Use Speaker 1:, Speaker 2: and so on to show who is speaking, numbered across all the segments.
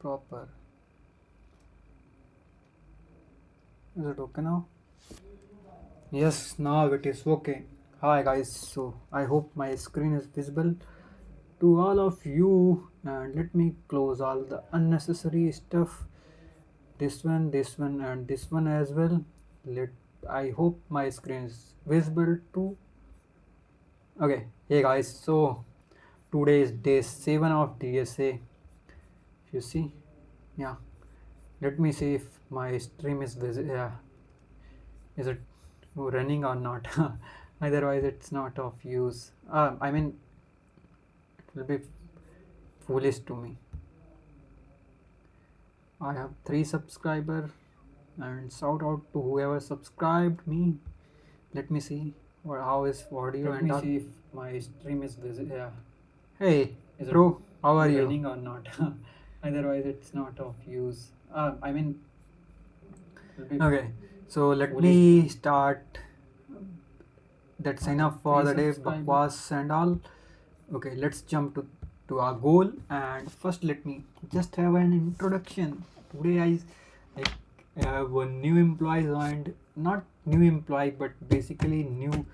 Speaker 1: proper. Is it okay now? Yes, now it is okay. Hi guys, so I hope my screen is visible to all of you, and let me close all the unnecessary stuff. This one and this one as well. Let I hope my screen is visible too. Okay, hey guys, so today is day 7 of DSA. If you see, yeah, let me see if my stream is visible. Yeah, is it running or not? Otherwise it's not of use. I mean, it will be foolish to me. I have 3 subscriber, and shout out to whoever subscribed me. Let me see how is audio. Let and me see if my stream is visible. Yeah, hey is bro, how are you running or not? Otherwise it's not of use. I mean, okay, so let me start. That's enough for the day, bakwas and all. Okay, let's jump to our goal. And first let me just have an introduction. Today I have a new employee joined, not new employee but basically new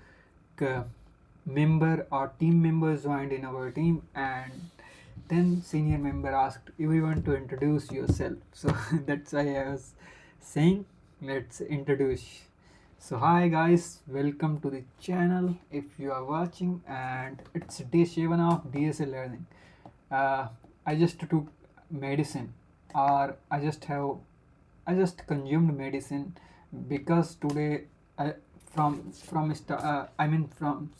Speaker 1: member or team members joined in our team. And then senior member asked everyone to introduce yourself. So that's why I was saying let's introduce. So hi guys, welcome to the channel if you are watching, and it's day 7 of DSA learning. I just took medicine, or I just consumed medicine because today I I mean from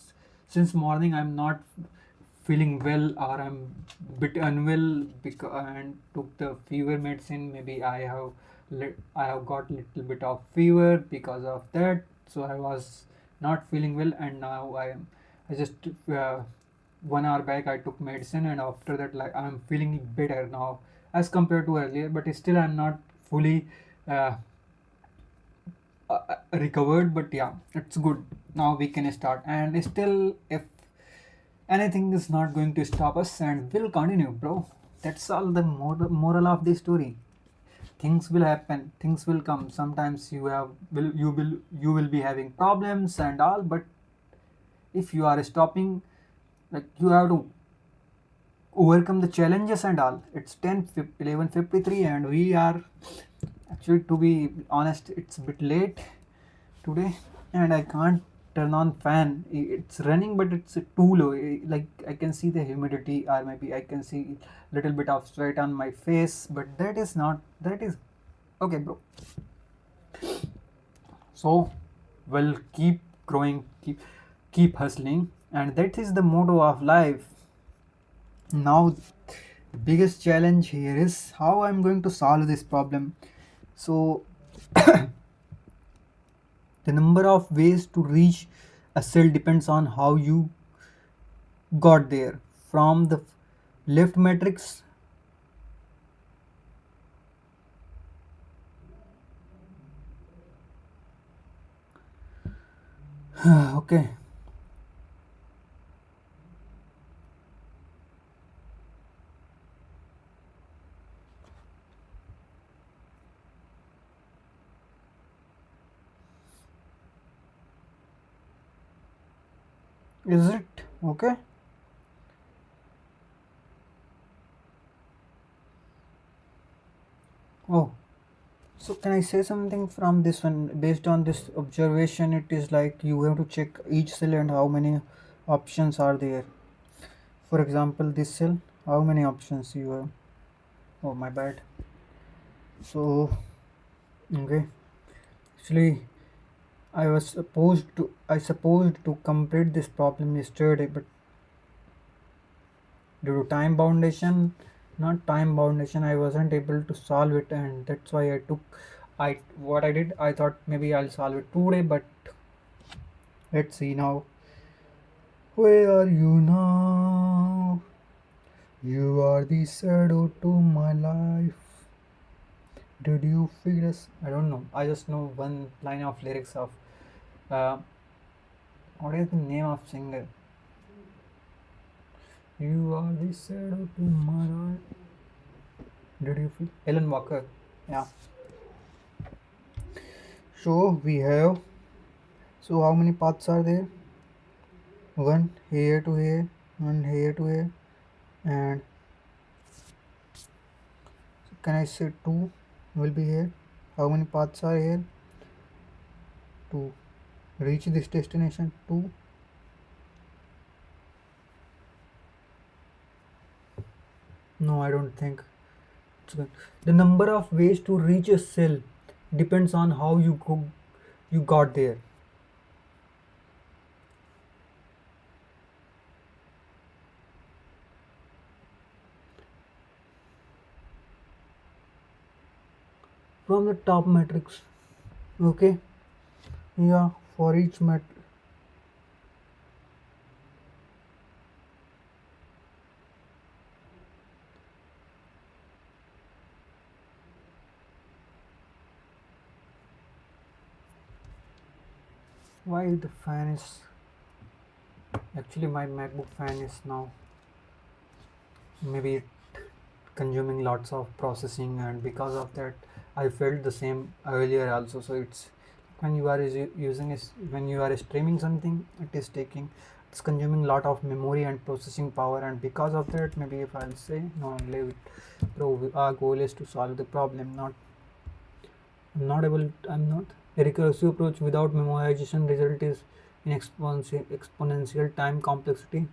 Speaker 1: since morning I'm not feeling well, or I'm bit unwell because and took the fever medicine. Maybe I have got little bit of fever because of that. So I was not feeling well, and now I just 1 hour back I took medicine, and after that like I'm feeling better now as compared to earlier. But still I'm not fully uh, recovered. But yeah, it's good. Now we can start, and still if anything is not going to stop us, and we'll continue, bro. That's all the moral of the story. Things will happen, things will come. Sometimes you will be having problems and all, but if you are stopping, like, you have to overcome the challenges and all. It's 11:53, and we are actually, to be honest, it's a bit late today, and I can't turn on fan. It's running but it's too low. Like, I can see the humidity, or maybe I can see little bit of sweat on my face, but that is okay, bro. So we'll keep growing, keep hustling, and that is the motto of life. Now the biggest challenge here is how I'm going to solve this problem. So the number of ways to reach a cell depends on how you got there. From the left matrix, okay. Is it okay? Oh, so can I say something from this one? Based on this observation, it is like you have to check each cell and how many options are there. For example, this cell, how many options you have? Oh, my bad. So, okay. Actually, I supposed to complete this problem yesterday, but due to time foundation, I wasn't able to solve it, and that's why I what I did, I thought maybe I'll solve it today, but let's see now. Where are you now? You are the shadow to my life. Did you feel us? I don't know. I just know one line of lyrics of uh, what is the name of singer? You are the shadow to my life. Did you feel Alan Walker? Yeah. So we have. So how many paths are there? One here to here, one here to here, and can I say two will be here? How many paths are here to reach this destination? Two. No, I don't think. It's good. The number of ways to reach a cell depends on how you got there. From the top matrix. Okay. Yeah. For each matrix. Why the fan is actually my MacBook fan is now maybe consuming lots of processing, and because of that I felt the same earlier also. So it's when you are using is when you are streaming something, it is taking, it's consuming lot of memory and processing power, and because of that maybe if I'll say no, leave it. So our goal is to solve the problem, I'm not a recursive approach without memorization result is in exponential time complexity,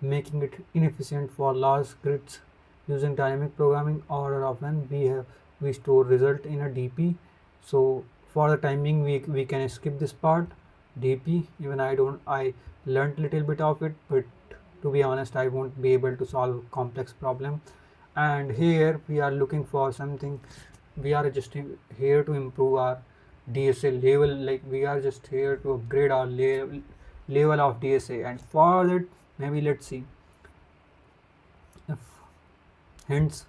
Speaker 1: making it inefficient for large grids. Using dynamic programming, or often we store result in a DP. So for the timing we can skip this part. DP, even I learned little bit of it, but to be honest I won't be able to solve complex problem. And here we are looking for something, we are just here to improve our DSA level, like we are just here to upgrade our level of DSA, and for that maybe let's see if hints,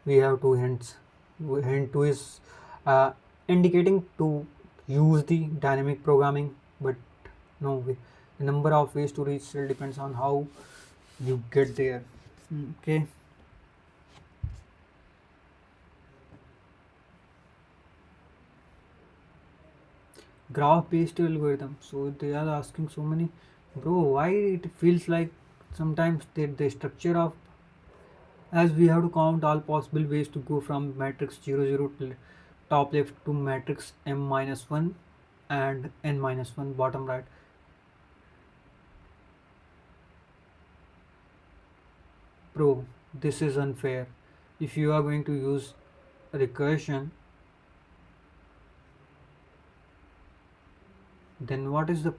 Speaker 1: we have two hints. Hint 2 is indicating to use the dynamic programming, but no, the number of ways to reach still depends on how you get there. Okay. Graph based algorithm, so they are asking so many. Bro, why it feels like sometimes the structure of, as we have to count all possible ways to go from matrix 0 0 to top left to matrix m minus 1 and n minus 1 bottom right. Bro, this is unfair. If you are going to use recursion, then what is the,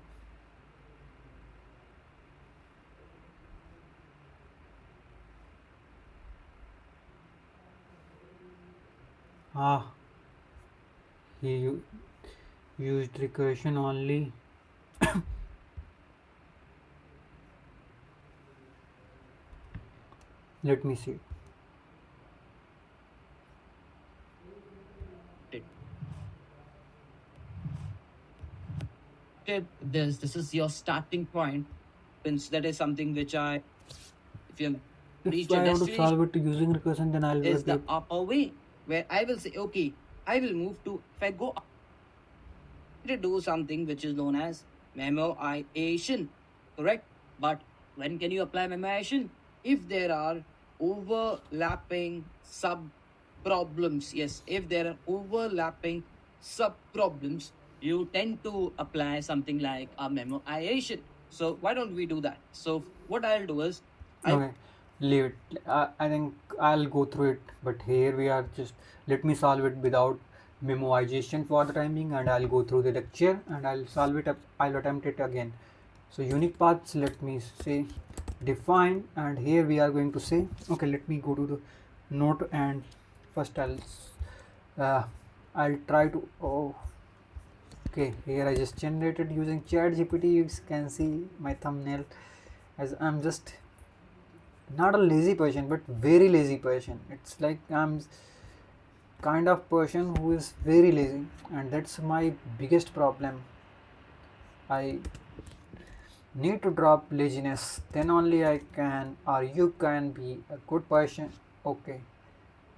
Speaker 1: ah, he used recursion only. Let me see.
Speaker 2: This is your starting point, since that is something which I, if you
Speaker 1: If
Speaker 2: reach a
Speaker 1: I have to
Speaker 2: destination,
Speaker 1: solve it using recursion, then I'll
Speaker 2: is
Speaker 1: be
Speaker 2: the upper way where I will say, okay, I will move to, if I go to do something which is known as memoization, correct? But when can you apply memoization? If there are overlapping sub problems, yes, if there are overlapping sub problems, you tend to apply something like a memoization. So why don't we do that? So what I'll do is,
Speaker 1: okay. Leave it. I think I'll go through it, but here we are just, let me solve it without memoization for the timing, and I'll go through the lecture and I'll solve it up. I'll attempt it again. So unique paths, let me say define, and here we are going to say, okay, let me go to the note, and first uh, I'll try to, oh, okay, here I just generated using chat GPT. You can see my thumbnail, as I'm just not a lazy person but very lazy person. It's like I'm kind of person who is very lazy, and that's my biggest problem. I need to drop laziness, then only I can, or you can be a good person. Okay,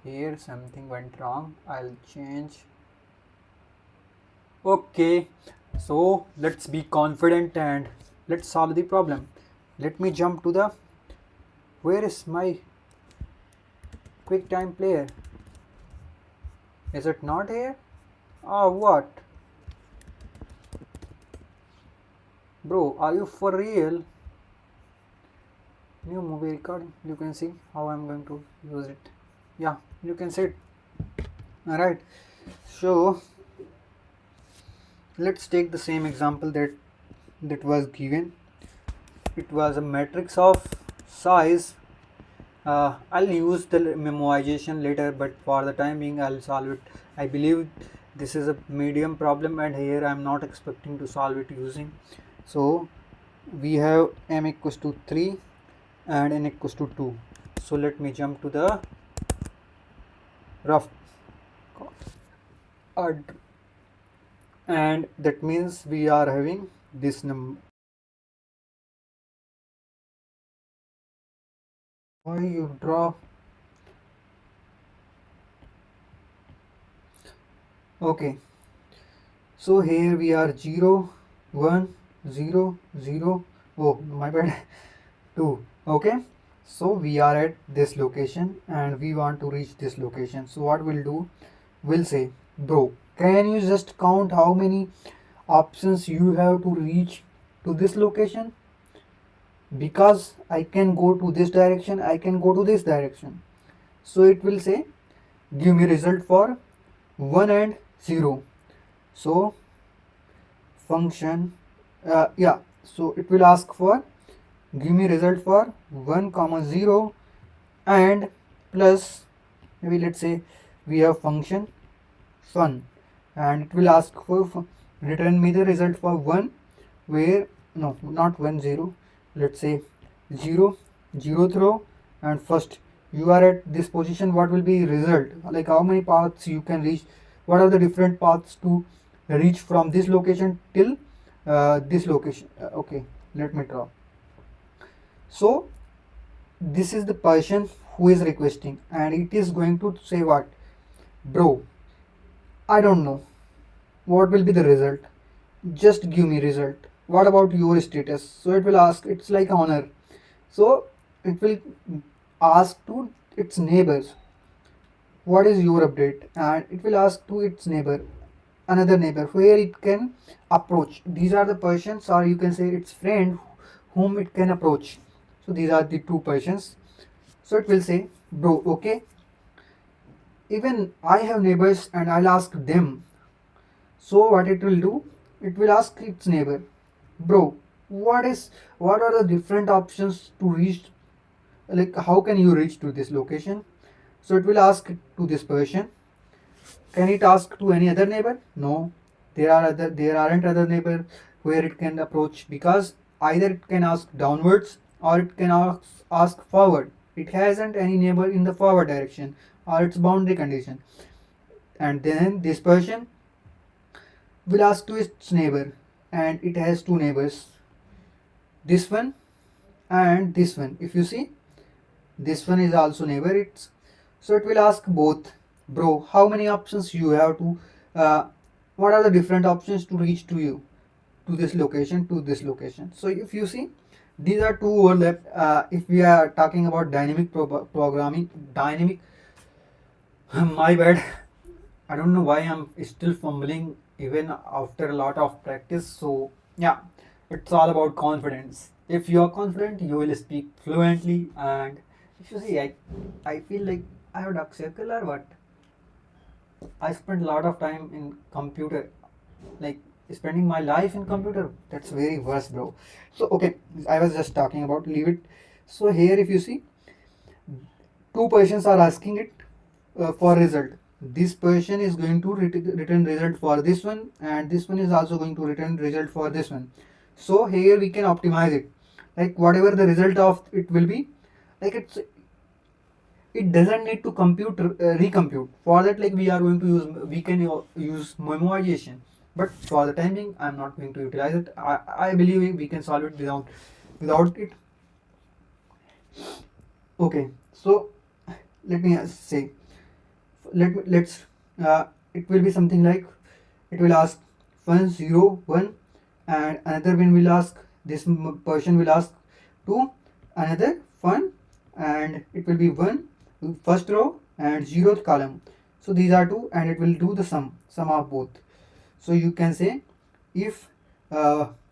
Speaker 1: Here something went wrong. I'll change. Okay, so let's be confident and let's solve the problem. Let me jump to the, where is my quick time player? Is it not here? Oh, what? Bro, are you for real? New movie recording. You can see how I'm going to use it. Yeah, you can see it. Alright, so let's take the same example that was given. It was a matrix of size. I'll use the memoization later, but for the time being I'll solve it. I believe this is a medium problem and here I'm not expecting to solve it using. So we have m equals to 3 and n equals to 2. So let me jump to the rough and that means we are having this number. Why you draw? Okay, so here we are 0 1 0 0. Oh my bad. 2. Okay, so we are at this location and we want to reach this location. So what we'll do, we'll say, bro, can you just count how many options you have to reach to this location? Because I can go to this direction, I can go to this direction. So it will say give me result for 1 and 0. So function, yeah, so it will ask for give me result for 1 comma 0 and plus, maybe let's say we have function fun and it will ask for return me the result for 1 where, no, not 1 0, let's say 0 0th row and first you are at this position. What will be result, like how many paths you can reach, what are the different paths to reach from this location till this location. Okay, let me draw. So this is the person who is requesting and it is going to say what, bro, I don't know what will be the result, just give me result, what about your status. So it will ask, it's like honor, so it will ask to its neighbors what is your update and it will ask to its neighbor, another neighbor where it can approach. These are the persons, or you can say its friend whom it can approach. So these are the two persons. So it will say, bro, okay, even I have neighbors and I'll ask them. So what it will do, it will ask its neighbor, bro, what are the different options to reach, like how can you reach to this location. So it will ask to this person. Can it ask to any other neighbor? No, there aren't other neighbor where it can approach, because either it can ask downwards or it can ask forward. It hasn't any neighbor in the forward direction or its boundary condition. And then this person will ask to its neighbor and it has two neighbors, this one and this one. If you see, this one is also neighbor. It's, so it will ask both, bro, how many options you have to, what are the different options to reach to you, to this location, to this location. So if you see, these are two overlap. If we are talking about dynamic programming, dynamic, my bad, I don't know why I'm still fumbling even after a lot of practice. So yeah, it's all about confidence. If you're confident, you will speak fluently. And if you see, I feel like I have dark circle or what. I spent a lot of time in computer, like spending my life in computer. That's very worse, bro. So okay, I was just talking about, leave it. So here, if you see, two persons are asking it for result. This person is going to return result for this one and this one is also going to return result for this one. So here we can optimize it, like whatever the result of it will be, like it doesn't need to compute, recompute. For that, like we are going to use, we can use memoization, but for the time being I'm not going to utilize it. I believe we can solve it without it. Okay, so let me say, let's it will be something like, it will ask fun 0 1, and another one will ask, this person will ask to another fun, and it will be 1 first row and 0th column. So these are two, and it will do the sum of both. So you can say if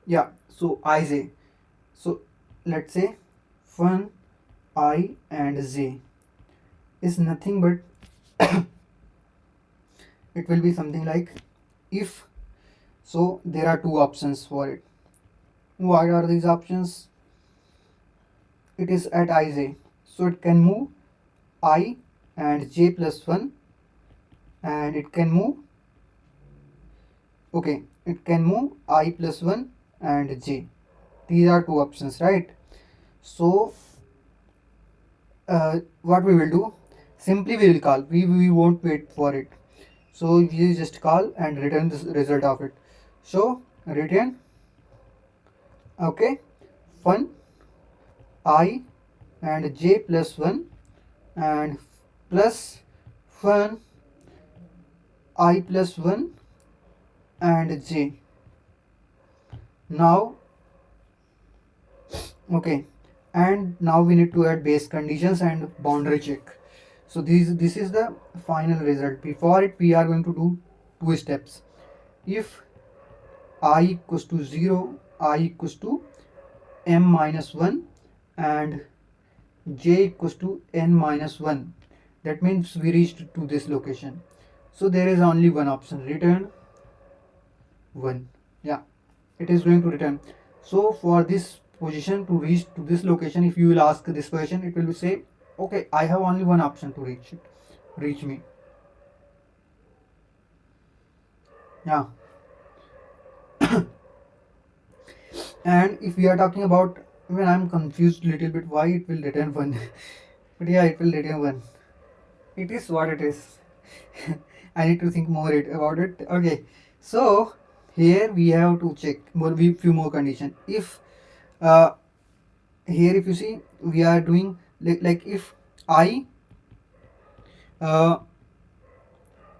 Speaker 1: yeah, so I say, so let's say fun I and j is nothing but it will be something like, if, so there are two options for it. What are these options? It is at ij, so it can move I and j plus 1, and it can move, okay, it can move I plus 1 and j. These are two options, right? So what we will do, simply we will call, we won't wait for it. So we just call and return this result of it. So return, okay, fun I and j plus 1 and plus fun I plus 1 and j. Now, okay, and now we need to add base conditions and boundary check. So this is the final result. Before it, we are going to do two steps. If I equals to 0, I equals to m minus 1 and j equals to n minus 1, that means we reached to this location. So there is only one option, return 1. Yeah, it is going to return. So for this position to reach to this location, if you will ask this question, it will say, okay, I have only one option to reach me. Yeah. And if we are talking about, when I'm confused little bit why it will return 1 but yeah, it will return 1. It is what it is. I need to think more about it. Okay, so here we have to check few more condition. If here, if you see, we are doing like if I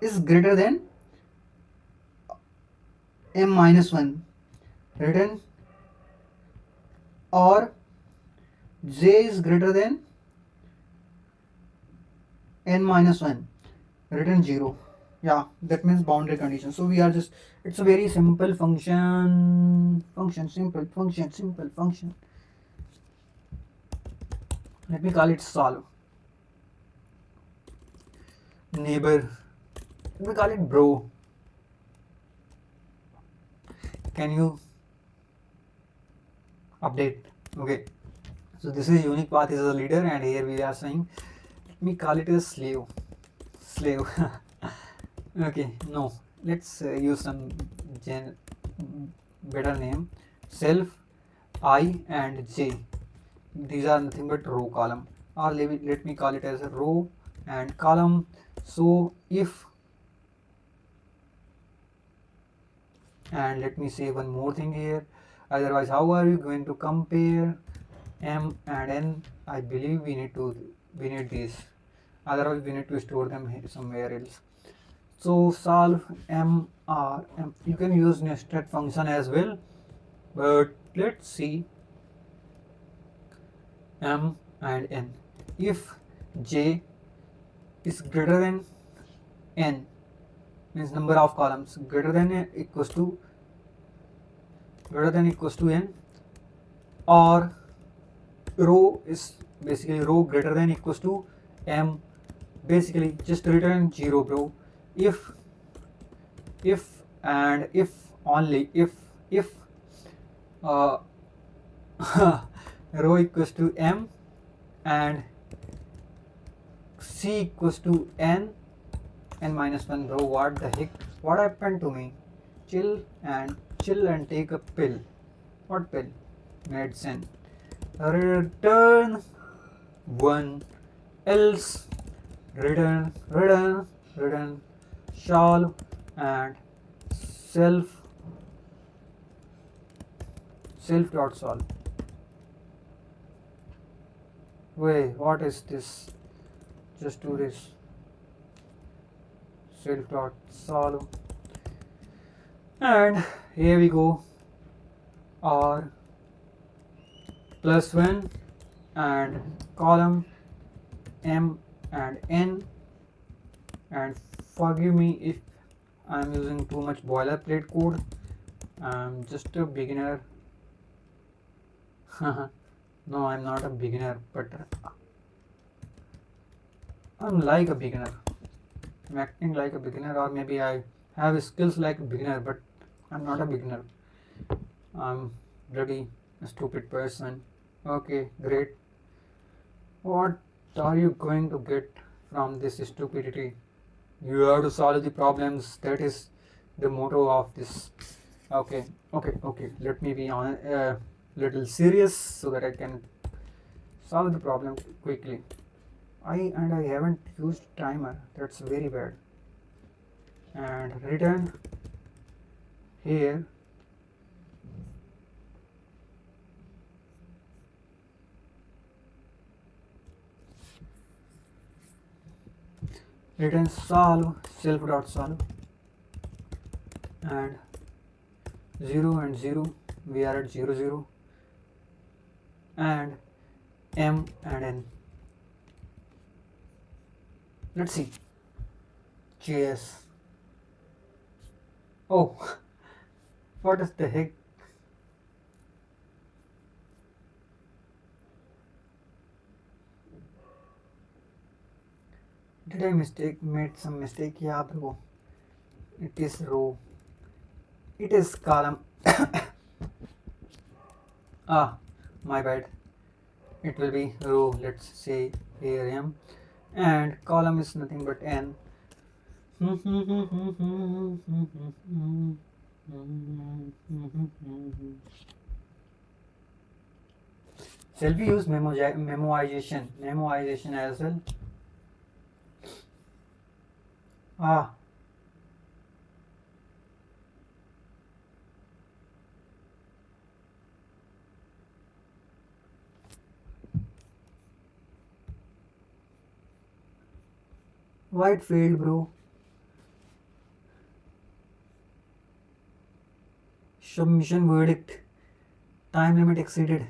Speaker 1: is greater than m minus 1, return, or j is greater than n minus 1, return 0. Yeah, that means boundary condition. So we are just, it's a very simple function, simple function. Let me call it solve. Neighbor, let me call it bro. Can you update? Okay, so this is unique path is a leader, and here we are saying, let me call it a slave. Okay, no, let's use some better name, self, I and j. These are nothing but row column, or let me call it as a row and column. So if, and let me say one more thing here, otherwise how are you going to compare m and n? I believe we need these, otherwise we need to store them somewhere else. So solve m r m, you can use nested function as well, but let's see m and n. If j is greater than n, means number of columns greater than equals to n, or row is basically row greater than equals to m, basically just return 0, bro. If and if only if row equals to m and c equals to n minus 1, bro, what the heck, what happened to me? Chill and take a pill. What pill? Medicine. Return 1, else return solve and self dot solve. Wait, what is this? Just do this. self dot solve, and here we go, or plus 1 and column m and n, and forgive me if I'm using too much boilerplate code. I'm just a beginner. No, I'm not a beginner, but I'm like a beginner. I'm acting like a beginner, or maybe I have skills like a beginner, but I'm not a beginner. I'm really a stupid person. Okay, great. What are you going to get from this stupidity? You have to solve the problems. That is the motto of this. Okay, okay. Let me be on little serious so that I can solve the problem quickly. I haven't used timer. That's very bad. And return here. Return solve self dot solve, and 0 and 0, we are at 0 0, and m and n. Let's see. JS. Oh, what is the heck? Did I made some mistake? Yeah, bro. It is row. It is column. Ah, my bad. It will be row. Let's say here m, and column is nothing but n. Shall we use memoization as well? Ah, why it failed, bro? Submission verdict. Time limit exceeded.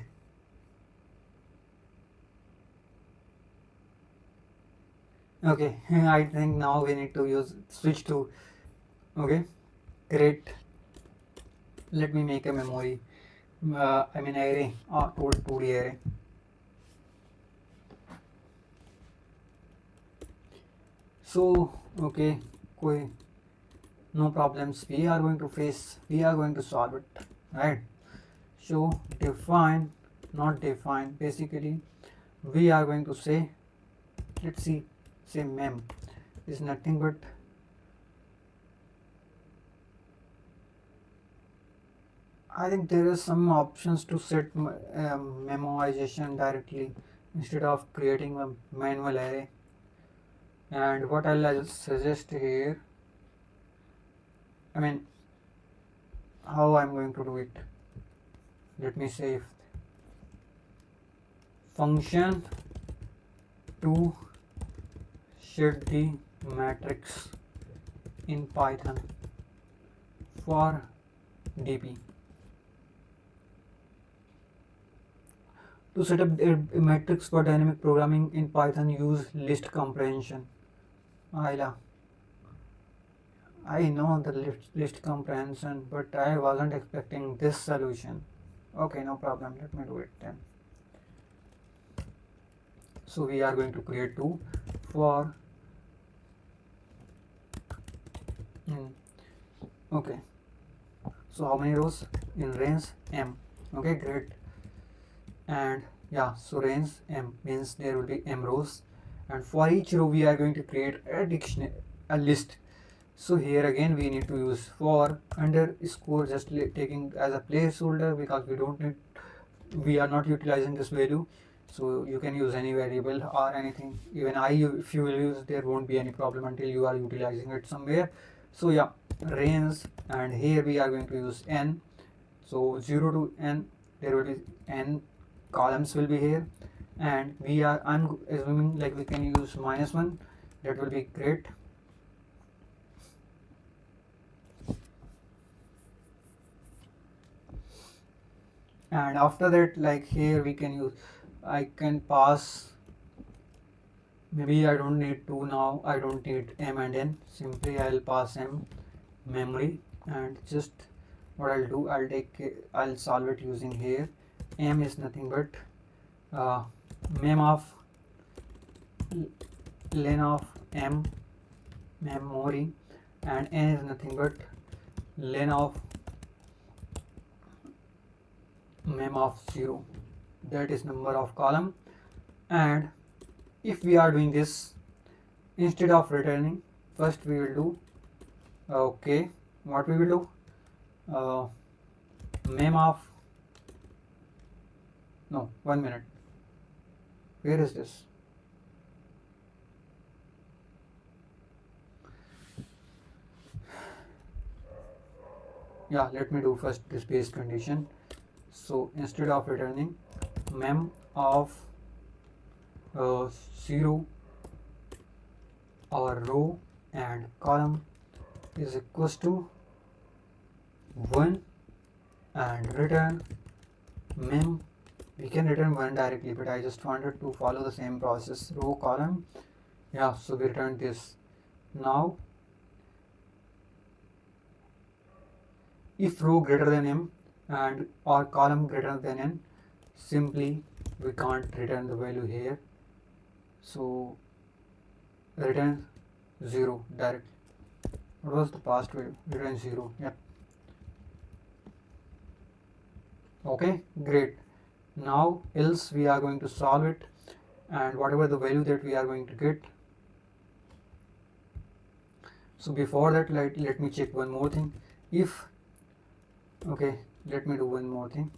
Speaker 1: Okay, I think now we need to switch to. Okay, great. Let me make a memory. I mean array or 2D array. So okay, no problems. We are going to solve it, right? So define, not define. Basically, we are going to say, let's see, say mem is nothing but I think there is some options to set memoization directly instead of creating a manual array. And what I'll suggest here, I mean, how I'm going to do it. Let me say function to set the matrix in Python for dp. To set up a matrix for dynamic programming in Python, use list comprehension. I know the list comprehension, but I wasn't expecting this solution. Okay, no problem. Let me do it then. So we are going to create two for okay. So how many rows in range m? Okay, great. And yeah, so range m means there will be m rows, and for each row we are going to create a list. So here again we need to use for underscore, just taking as a placeholder because we are not utilizing this value. So you can use any variable or anything, even if you will use, there won't be any problem until you are utilizing it somewhere. So yeah, range, and here we are going to use n. So 0 to n, there will be n columns will be here, and I'm assuming like we can use -1. That will be great. And after that, like here we can use, I can pass, maybe I don't need 2 now, I don't need m and n, simply I'll pass m memory. And just what I'll do, I'll solve it using here. M is nothing but mem of len of m memory, and n is nothing but len of mem of 0, that is number of column. And if we are doing this, instead of returning, first we will do, okay, what we will do, mem of, no, 1 minute, where is this, yeah, let me do first this base condition. So instead of returning, mem of 0 or row and column is equals to 1, and return mem, we can return 1 directly, but I just wanted to follow the same process, row column, yeah, so we return this. Now if row greater than m and or column greater than n, simply we can't return the value here, so return 0 directly. What was the past value? Return 0, yep. Okay, great. Now else we are going to solve it, and whatever the value that we are going to get. So before that, let me check one more thing. If, okay, let me do one more thing.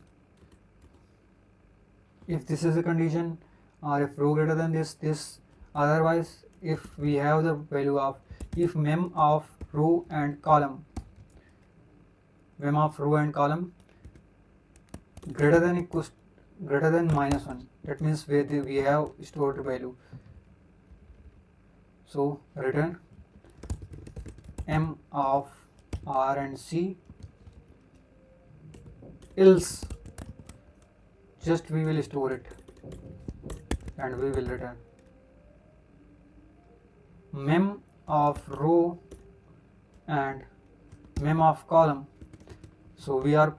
Speaker 1: If this is a condition, or if row greater than this, otherwise if we have the value of, if mem of row and column, mem of row and column greater than equals greater than -1, that means we have stored value, so return m of r and c, else just we will store it and we will return mem of row and mem of column. So we are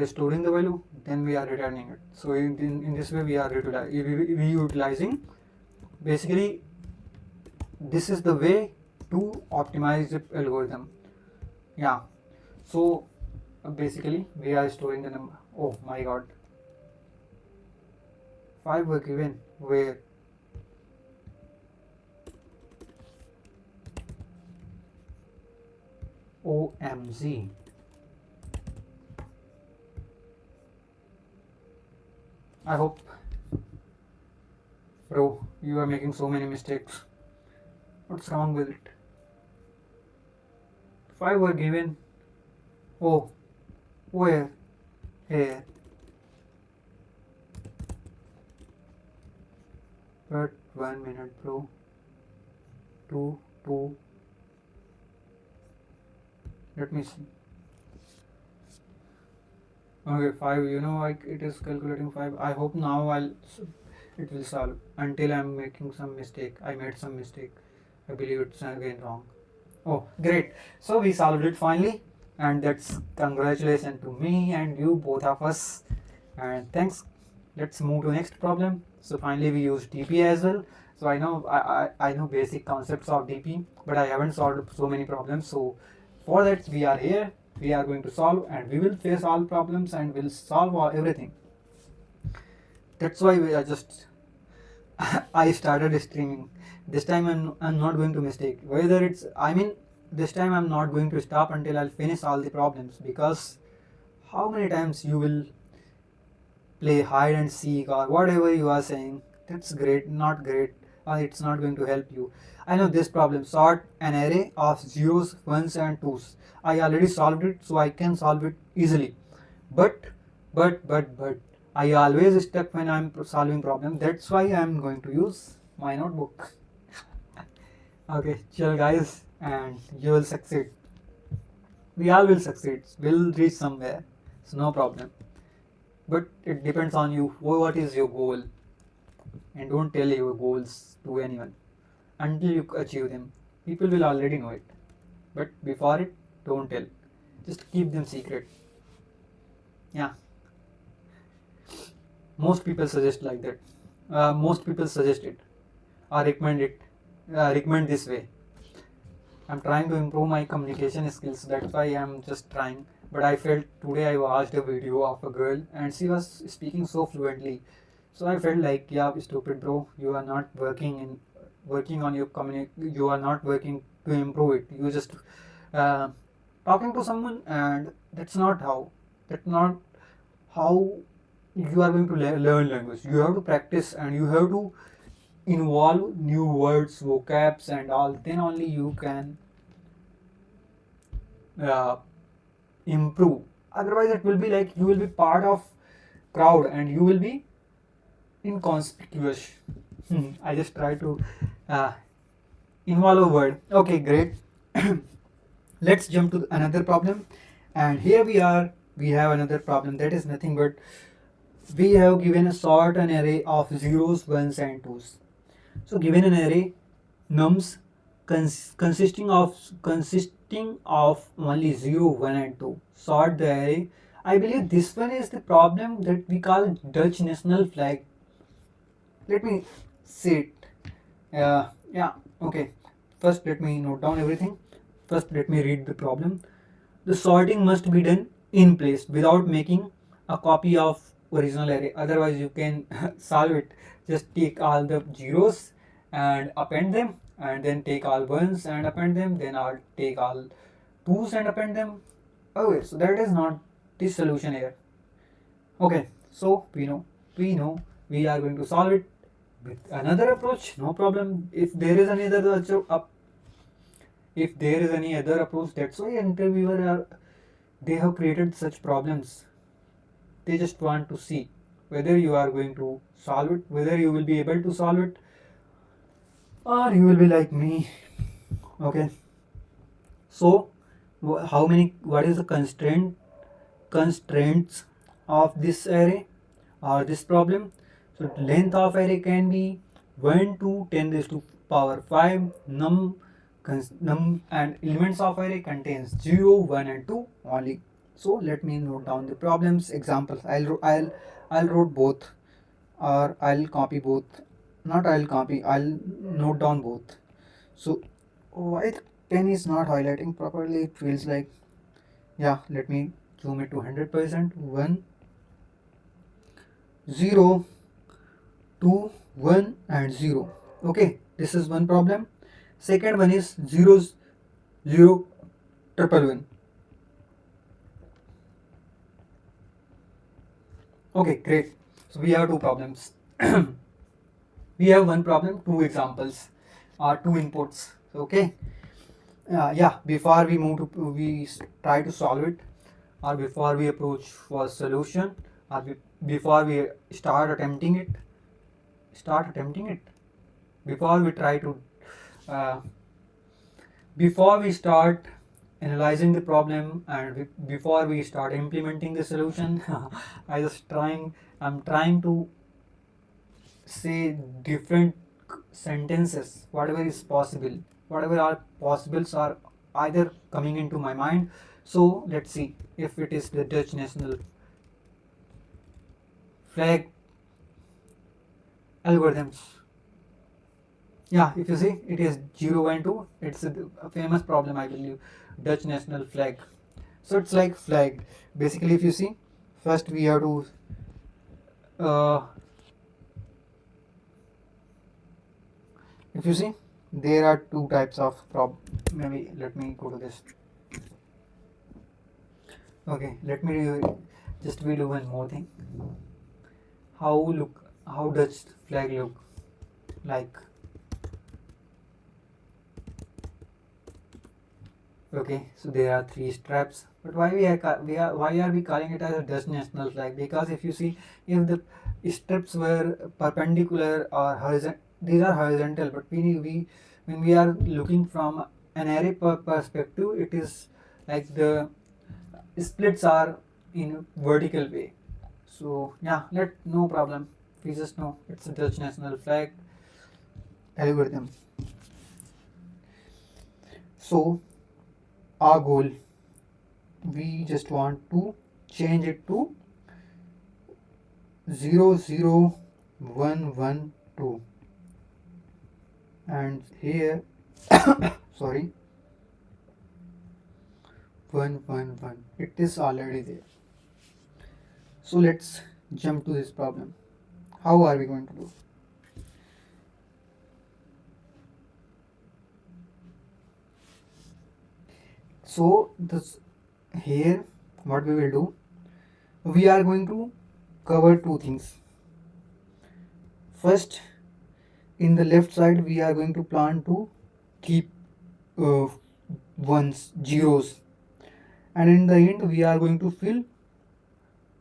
Speaker 1: storing the value, then we are returning it. So in this way we are utilizing, basically this is the way to optimize the algorithm. Yeah, so basically we are storing the number. Oh my god, 5 were given, where OMG. I hope, bro, you are making so many mistakes. What's wrong with it? 5 were given. Oh, where? Here. But 1 minute, bro. 2. Let me see. Okay, 5. You know, like it is calculating 5. I hope now it will solve. Until I'm making some mistake. I made some mistake. I believe it's again wrong. Oh, great. So we solved it finally, and that's congratulations to me and you, both of us. And thanks. Let's move to next problem. So finally we used DP as well. So I know I know basic concepts of DP, but I haven't solved so many problems. So for that we are here. We are going to solve, and we will face all problems, and we'll solve everything. That's why we are just I started streaming. This time I'm not going to mistake whether it's, I mean, this time I'm not going to stop until I'll finish all the problems, because how many times you will play hide and seek or whatever you are saying, that's great, not great, it's not going to help you. I know this problem, sort an array of zeros, ones and twos. I already solved it, so I can solve it easily. But I always stuck when I'm solving problem. That's why I'm going to use my notebook. Okay, chill guys, and you will succeed. We all will succeed. We'll reach somewhere. It's no problem. but it depends on you. What is your goal? And don't tell your goals to anyone until you achieve them. People will already know it, but before it, don't tell. Just keep them secret. Yeah, most people suggest like that. Most people suggest it or recommend it. Recommend this way. I'm trying to improve my communication skills. That's why I'm just trying. But I felt today I watched a video of a girl and she was speaking so fluently. So I felt like, yeah, stupid bro, you are not working on your You are not working to improve it. You just uh, talking to someone, and that's not how you are going to learn language. You have to practice and you have to involve new words, vocabs, and all. Then only you can uh, improve. Otherwise, it will be like you will be part of crowd and you will be inconspicuous. I just try to uh, involve a word. Okay, great. Let's jump to another problem. And here we are. We have another problem that is nothing but we have given a sort an array of zeros, ones, and twos. So given an array nums consisting of only 0, 1 and 2. Sort the array. I believe this one is the problem that we call Dutch national flag. Let me see it. Yeah, okay. First, let me note down everything. First, let me read the problem. The sorting must be done in place without making a copy of original array. Otherwise, you can solve it. Just take all the zeros and append them, and then take all ones and append them. Then I'll take all twos and append them. Okay, so that is not the solution here. Okay, so we know we are going to solve it with another approach. No problem. If there is any other approach, that's why interviewer are they have created such problems. They just want to see whether you are going to solve it, whether you will be able to solve it, or you will be like me. Okay, so what is the constraints of this array or this problem? So length of array can be 1 to 10 raised to power 5. Num and elements of array contains 0, 1 and 2 only. So let me note down the problems examples. I'll wrote both, or I'll copy both. Not I'll copy, I'll note down both. So why 10 is not highlighting properly? It feels like, yeah, let me zoom it to 100%. 1, 0, 2, 1 and 0. Okay, this is one problem. Second one is 0, 0, 111. Okay, great. So we have two problems. We have one problem, two examples, or two inputs. Okay. Yeah. Before we try to solve it, or before we approach for solution, or before we start attempting it, before we try to, before we start analyzing the problem, and before we start implementing the solution, I'm trying to say different sentences, whatever is possible, whatever are possibles are either coming into my mind. So let's see if it is the Dutch national flag algorithms. Yeah, if you see, it is 0 and 2. It's a famous problem, I believe, Dutch national flag. So it's like flag. Basically, if you see, first we have to if you see, there are two types of maybe let me go to this. Okay, let me just we do one more thing. How Dutch flag look like? Okay, so there are three straps. But why are we calling it as a Dutch national flag? Because if you see, if the straps were perpendicular or horizontal, these are horizontal. But when we are looking from an array perspective, it is like the splits are in vertical way. So yeah, no problem. We just know it's a Dutch national flag algorithm. So our goal, we just want to change it to 00112, and here sorry, 111, it is already there. So let's jump to this problem. How are we going to do? So this, here what we will do, we are going to cover two things. First, in the left side we are going to plan to keep uh, ones, zeros, and in the end we are going to fill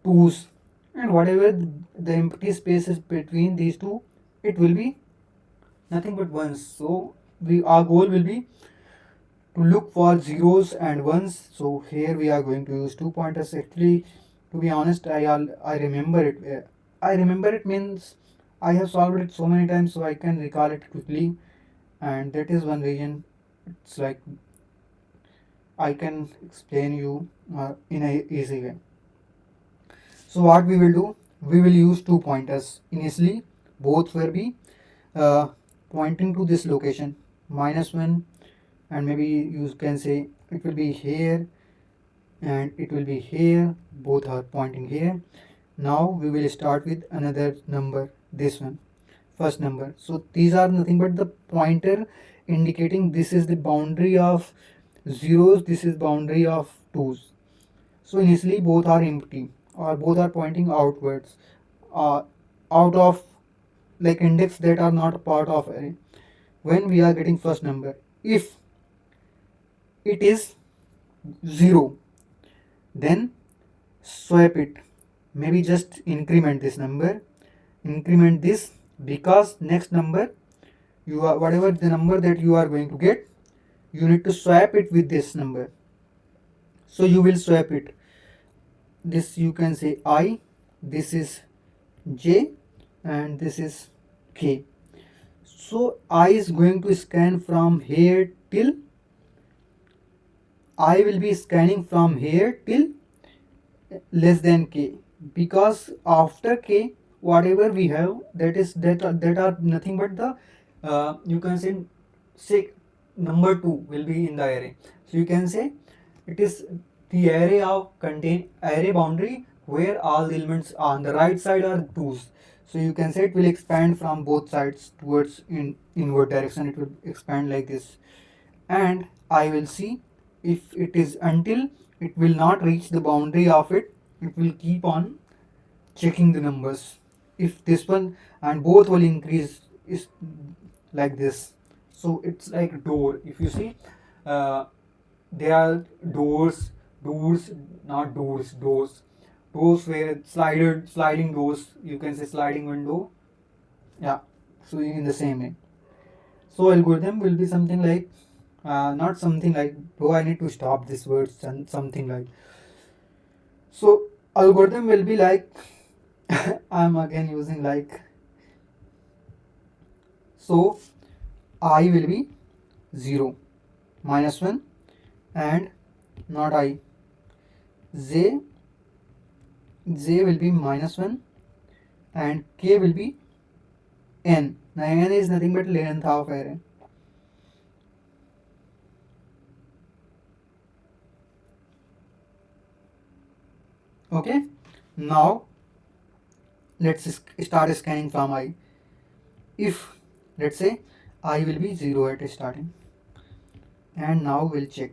Speaker 1: twos, and whatever the empty space is between these two, it will be nothing but ones. So our goal will be to look for zeros and ones. So here we are going to use two pointers. Actually, to be honest, I remember it. I remember it means I have solved it so many times, so I can recall it quickly, and that is one reason. It's like I can explain you in a easy way. So what we will do, we will use two pointers. Initially, both will be uh, pointing to this location, -1, and maybe you can say it will be here and it will be here. Both are pointing here. Now we will start with another number, this one, first number. So these are nothing but the pointer indicating this is the boundary of zeros, this is boundary of twos. So initially both are empty, or both are pointing outwards, uh, out of like index that are not part of array. When we are getting first number, if it is 0, then swap it. Maybe just increment this number, increment this, because next number, you are whatever the number that you are going to get, you need to swap it with this number. So you will swap it. This you can say I, this is J, and this is K. So I is going to scan from here till, I will be scanning from here till less than K, because after K whatever we have, that are nothing but the you can say number 2 will be in the array. So you can say it is the array of contain array boundary where all the elements on the right side are 2's. So you can say it will expand from both sides towards in inward direction, it will expand like this, and I will see if it is until it will not reach the boundary of it, it will keep on checking the numbers. If this one and both will increase is like this. So it's like door. If you see, uh, there are doors, not doors where sliding doors. You can say sliding window. Yeah. So in the same way. So algorithm will be something like, not something like, bro, I need to stop this word, something like. So algorithm will be like, I'm again using like, so I will be 0, -1, and not I, j, will be -1, and k will be n. Now n is nothing but length of array. Okay, now let's start scanning from I. If let's say I will be 0 at starting, and now we'll check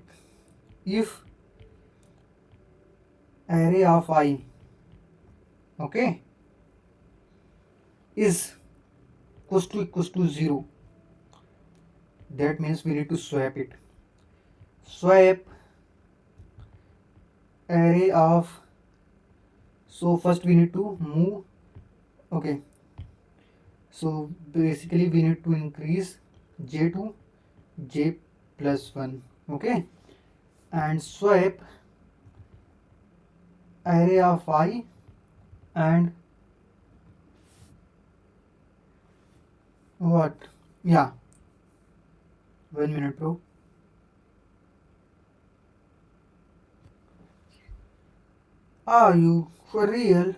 Speaker 1: if array of I, okay, is equals to 0, that means we need to swap it. Swap array of, so first we need to move, okay, so basically we need to increase j to j plus 1, okay, and swap array of I And what? Yeah, 1 minute, bro. Are you for real?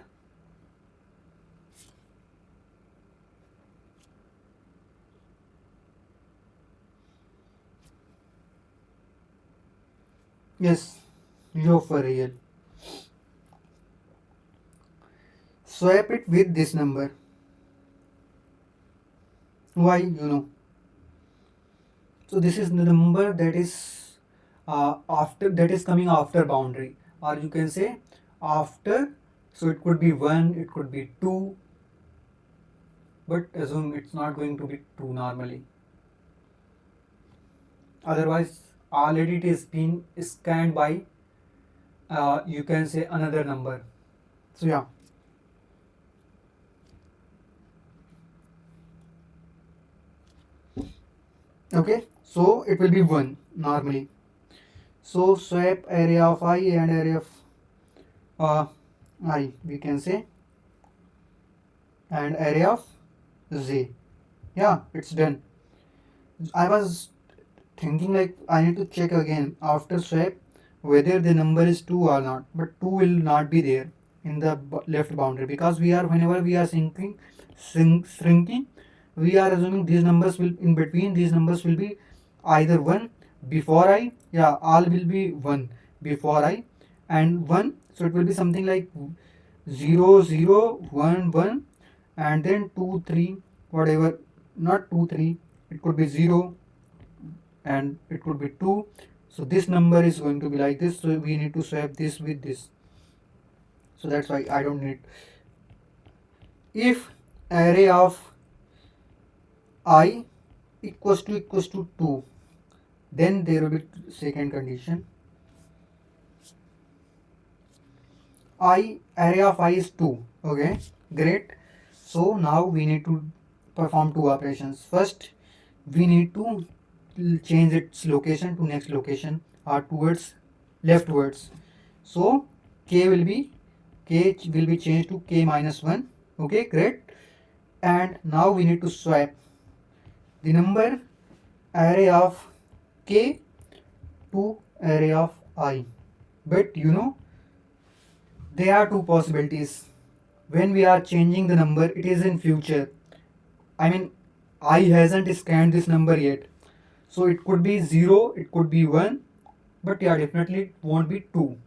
Speaker 1: Yes, you're for real. Swap it with this number. Why? You know. So this is the number that is after, that is coming after boundary, or you can say after. So it could be 1, it could be 2, but assume it's not going to be 2 normally. Otherwise, already it is being scanned by you can say another number. So yeah. Okay, so it will be 1 normally. So swap area of I and area of I, we can say, and area of Z. Yeah, it's done. I was thinking like I need to check again after swap whether the number is 2 or not, but 2 will not be there in the left boundary, because we are, whenever we are shrinking, we are assuming these numbers will, in between these numbers will be either 1 before I, yeah, all will be 1 before I and 1, so it will be something like 0 0 1 1 and then 2 3 whatever, not 2 3, it could be 0 and it could be 2. So this number is going to be like this, so we need to swap this with this. So that's why I don't need. If array of I equals to 2, then there will be second condition. Array of I is 2. Okay, great. So now we need to perform two operations. First, we need to change its location to next location or towards leftwards. So k will be changed to k minus 1. Okay, great. And now we need to swap the number array of k to array of I. But you know, there are two possibilities. When we are changing the number, it is in future. I mean, I hasn't scanned this number yet. So it could be 0, it could be 1, but yeah, definitely it won't be 2.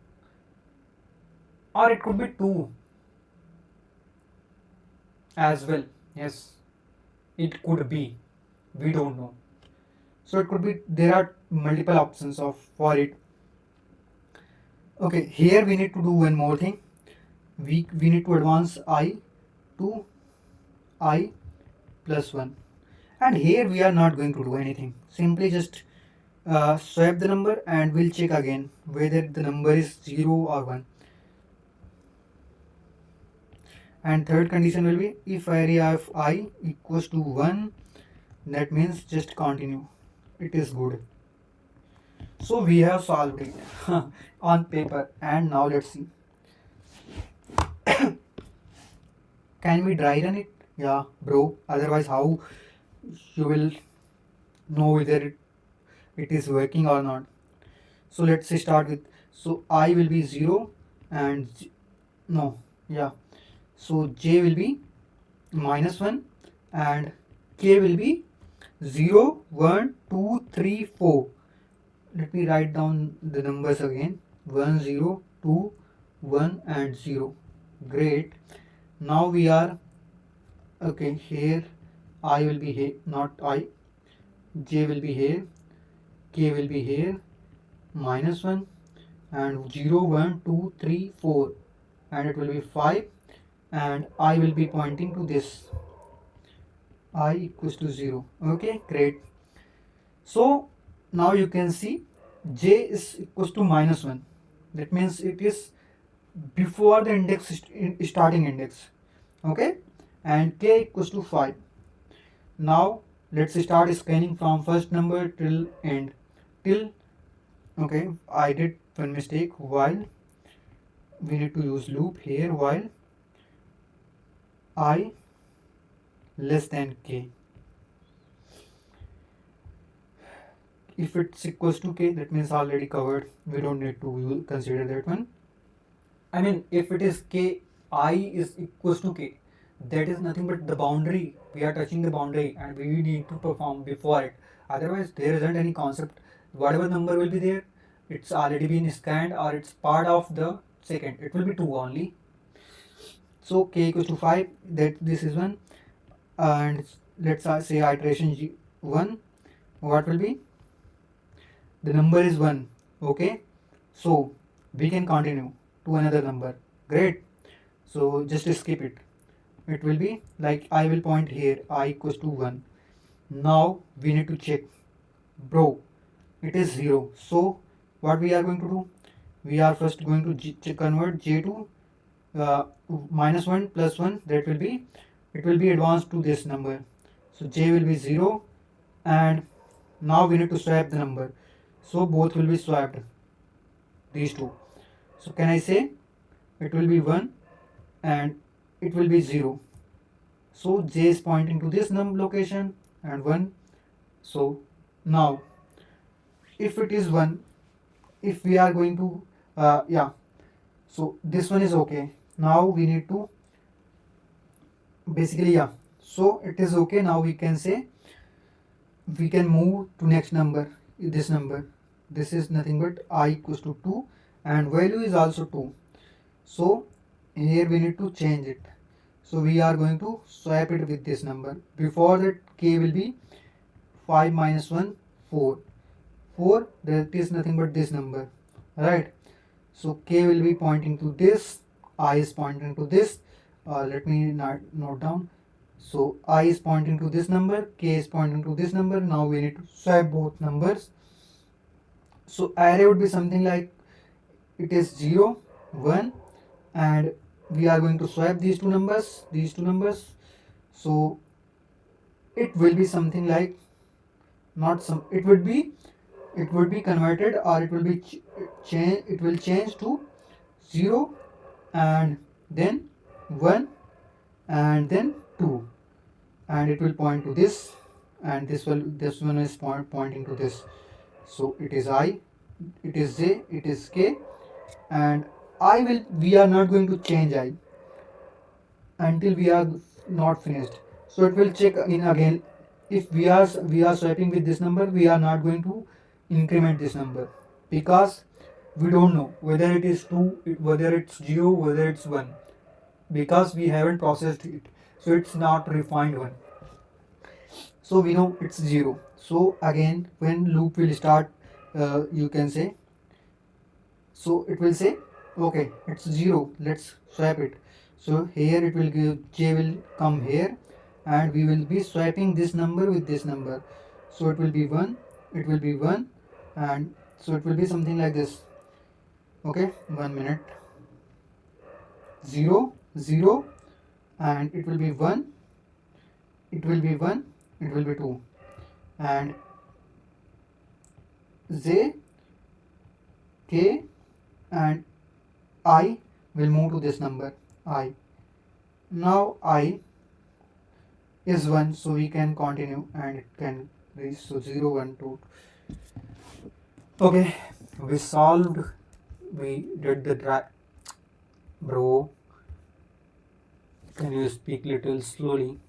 Speaker 1: Or it could be 2 as well. Yes, it could be. We don't know. So it could be, there are multiple options of for it. Okay, here we need to do one more thing. We need to advance I to I plus 1. And here we are not going to do anything. Simply just swap the number and we'll check again whether the number is 0 or 1. And third condition will be if area of I equals to 1, that means just continue. It is good. So we have solved it on paper, and now let's see. Can we dry run it? Yeah, bro. Otherwise, how you will know whether it is working or not? So let's start with, so I will be 0 and no, yeah. So j will be minus 1 and k will be 0 1 2 3 4. Let me write down the numbers again. 1 0 2 1 and 0. Great. Now we are okay. Here I will be here, not I. J will be here, k will be here, minus 1 and 0 1 2 3 4, and it will be 5, and I will be pointing to this. I equals to 0. Okay, great. So now you can see j is equals to minus 1. That means it is before the index starting index. Okay, and k equals to 5. Now let's start scanning from first number till end, till, okay, I did one mistake. While we need to use loop here, while I less than k. If it's equals to k, that means already covered, we don't need to consider that one. I mean, if it is k, I is equals to k, that is nothing but the boundary. We are touching the boundary and we need to perform before it. Otherwise, there isn't any concept. Whatever number will be there, it's already been scanned or it's part of the second. It will be 2 only. So k equals to 5, that this is 1. And let's say iteration 1. What will be? The number is 1. Okay. So we can continue to another number. Great. So just skip it. It will be like I will point here I equals to 1. Now we need to check, bro, it is 0. So what we are going to do, we are first going to convert j to -1 plus 1, that will be, it will be advanced to this number. So j will be 0 and now we need to swap the number. So both will be swapped, these two. So can I say it will be 1 and it will be 0. So j is pointing to this location and 1. So now if it is 1, if we are going to so this one is okay. Now we need to basically so it is okay. Now we can say we can move to next number, this number. This is nothing but I equals to 2 and value is also 2. So here we need to change it. So we are going to swap it with this number. Before that, k will be 5 minus 1, 4. 4, that is nothing but this number, right? So k will be pointing to this, I is pointing to this. Let me note down. So I is pointing to this number, k is pointing to this number. Now we need to swap both numbers. So array would be something like, it is 0, 1, and we are going to swap these two numbers. So it will be something like, not some, it would be converted, or it will be change to 0 and then 1 and then 2, and it will point to this, and this one is pointing to this. So it is I, it is j, it is k, and we are not going to change I until we are not finished. So it will check in again. If we are swiping with this number, we are not going to increment this number because we don't know whether it is 2, whether it's 0, whether it's 1, because we haven't processed it. So it's not refined one. So we know it's 0. So again, when loop will start, you can say, so it will say, okay, it's 0, let's swap it. So here it will give, j will come here, and we will be swapping this number with this number. So it will be 1, it will be 1, and so it will be something like this. Okay, 1 minute. 0, 0, and it will be 1, it will be 1, it will be 2, and j, k, and I will move to this number I. Now I is 1, so we can continue and it can reach. So 0, 1, 2. Okay, we solved, we did the bro, can you speak little slowly?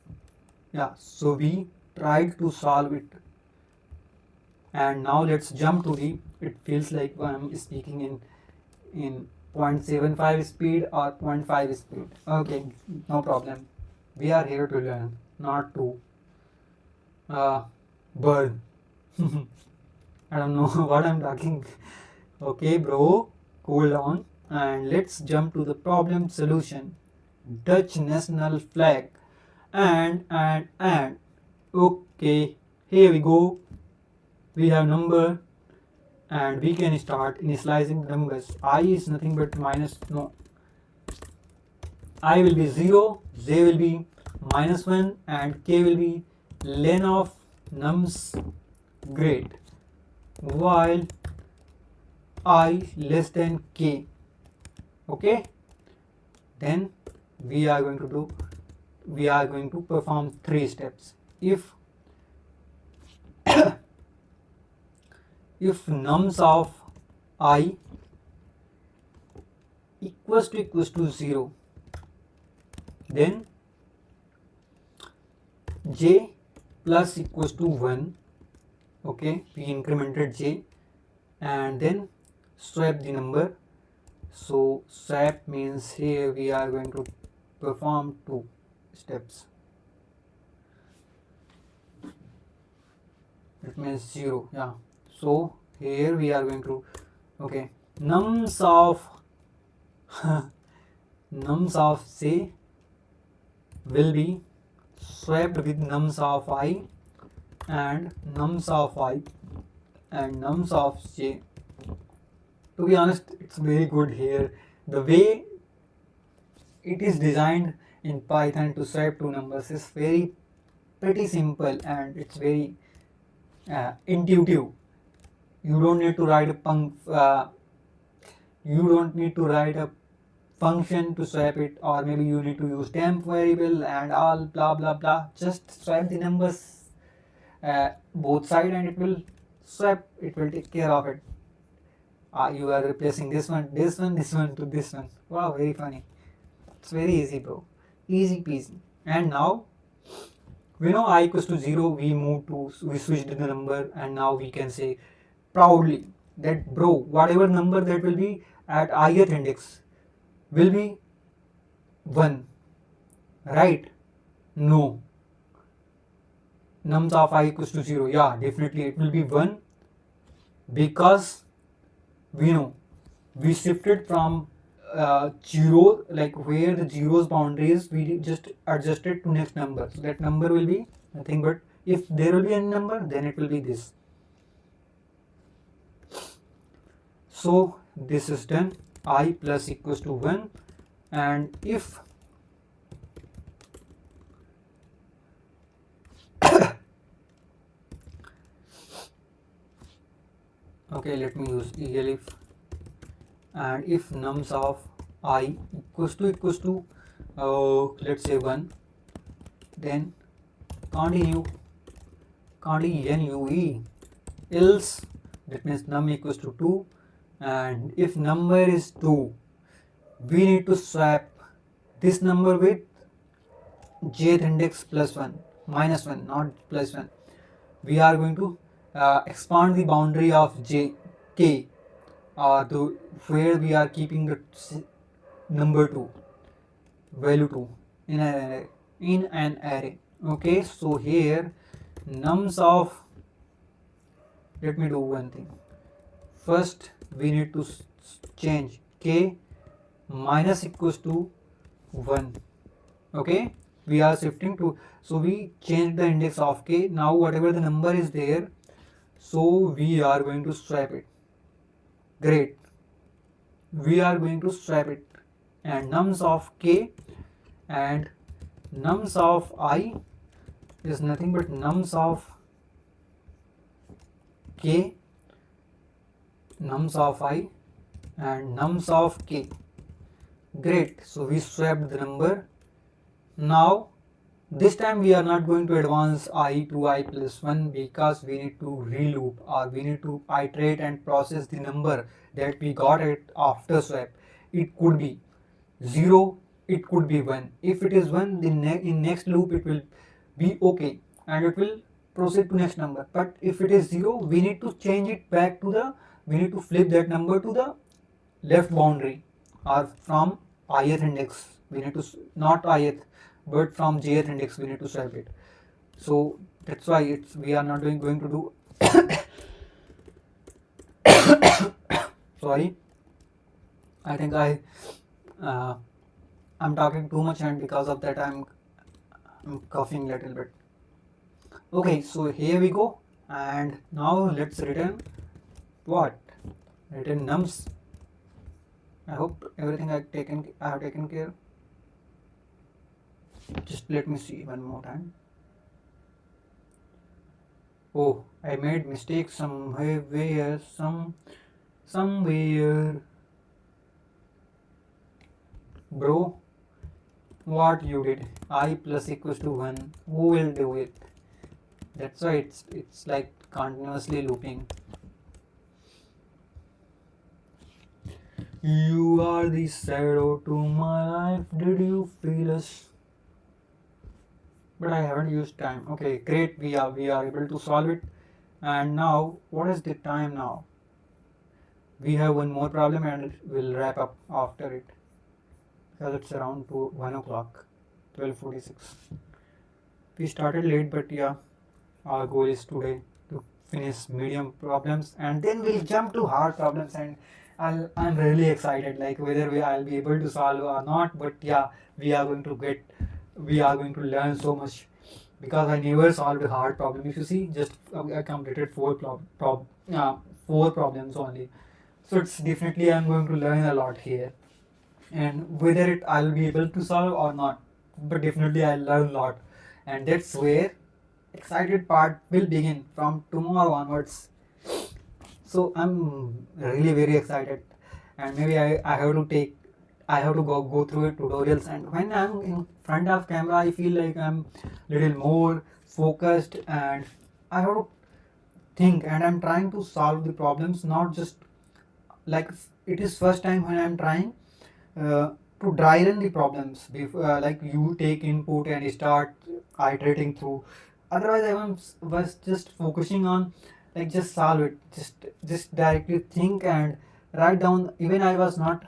Speaker 1: Yeah, so we tried to solve it, and now let's jump to the, it feels like I'm speaking in 0.75 speed or 0.5 speed. Okay, no problem. We are here to learn, not to burn. I don't know what I'm talking. Okay, bro, cool down, and let's jump to the problem solution. Dutch national flag, and. Okay, here we go. We have number, and we can start initializing numbers. I is nothing but I will be 0, j will be -1, and k will be len of nums grade, while I less than k. Okay, then we are going to do, we are going to perform 3 steps. If nums of I equals to 0, then j plus equals to 1. Okay, we incremented j and then swap the number. So swap means here we are going to perform 2 steps. It means 0. Yeah, so here we are going to, okay, nums of nums of j will be swapped with nums of I and nums of I and nums of j. To be honest, it's very good here. The way it is designed in Python to swap two numbers is very pretty simple, and it's very intuitive. You don't need to write a function to swap it, or maybe you need to use temp variable and all blah blah blah. Just swap the numbers both side and it will swap. It will take care of it. You are replacing this one to this one. Wow, very funny. It's very easy, bro. Easy peasy. And now we know I equals to 0. We switched the number, and now we can say proudly that, bro, whatever number that will be at ith index will be 1, right? No. Nums of I equals to 0. Yeah, definitely it will be 1, because we know we shifted from 0, like where the zeros boundary is, we just adjusted to next number. So that number will be nothing but, if there will be any number, then it will be this. So this is done. I plus equals to 1, and if okay, let me use elif, and if nums of I equals to let's say 1, then continue, else, that means num equals to 2, and if number is 2, we need to swap this number with jth index plus 1, minus 1, not plus 1. We are going to expand the boundary of k, to where we are keeping the number 2, value 2 in an array. Okay, so here nums of, let me do one thing. First we need to change k minus equals to 1. Okay, we are shifting to, so we change the index of k. Now whatever the number is there, so we are going to swap it. Great, we are going to swap it, and nums of k and nums of I is nothing but nums of k, nums of I and nums of k. Great, so we swapped the number. Now this time we are not going to advance I to I plus 1, because we need to reloop, or we need to iterate and process the number that we got it after swap. It could be 0, it could be 1. If it is 1, then in next loop it will be okay, and it will proceed to next number. But if it is 0, we need to change it back to the, we need to flip that number to the left boundary, or from ith index. We need to, not ith, but from jth index we need to swap it. So that's why it's, we are not going to do sorry, I think I'm talking too much, and because of that I'm coughing a little bit. Okay, so here we go, and now let's return what? Return nums. I hope everything I have taken care. Just let me see one more time. Oh, I made mistake somewhere. Bro, what you did. I plus equals to 1. Who will do it? That's why it's like continuously looping. You are the shadow to my life. Did you feel us? But I haven't used time. Okay, great. We are able to solve it. And now, what is the time now? We have one more problem and we'll wrap up after it. Because it's around 1 o'clock, 12:46. We started late, but yeah, our goal is today to finish medium problems and then we'll jump to hard problems. And I'm really excited, like whether I'll be able to solve or not. But yeah, we are going to get, we are going to learn so much because I never solved a hard problem. If you see, just I completed four problems only. So it's definitely I'm going to learn a lot here, and whether I'll be able to solve or not, but definitely I'll learn a lot, and that's where excited part will begin from tomorrow onwards. So I'm really very excited, and maybe I have to take, I have to go through a tutorials, and when I'm in front of camera I feel like I'm little more focused, and I have to think, and I'm trying to solve the problems, not just like it is first time when I'm trying to dry run the problems before, like you take input and start iterating through. Otherwise was just focusing on like just solve it, just directly think and write down. Even I was not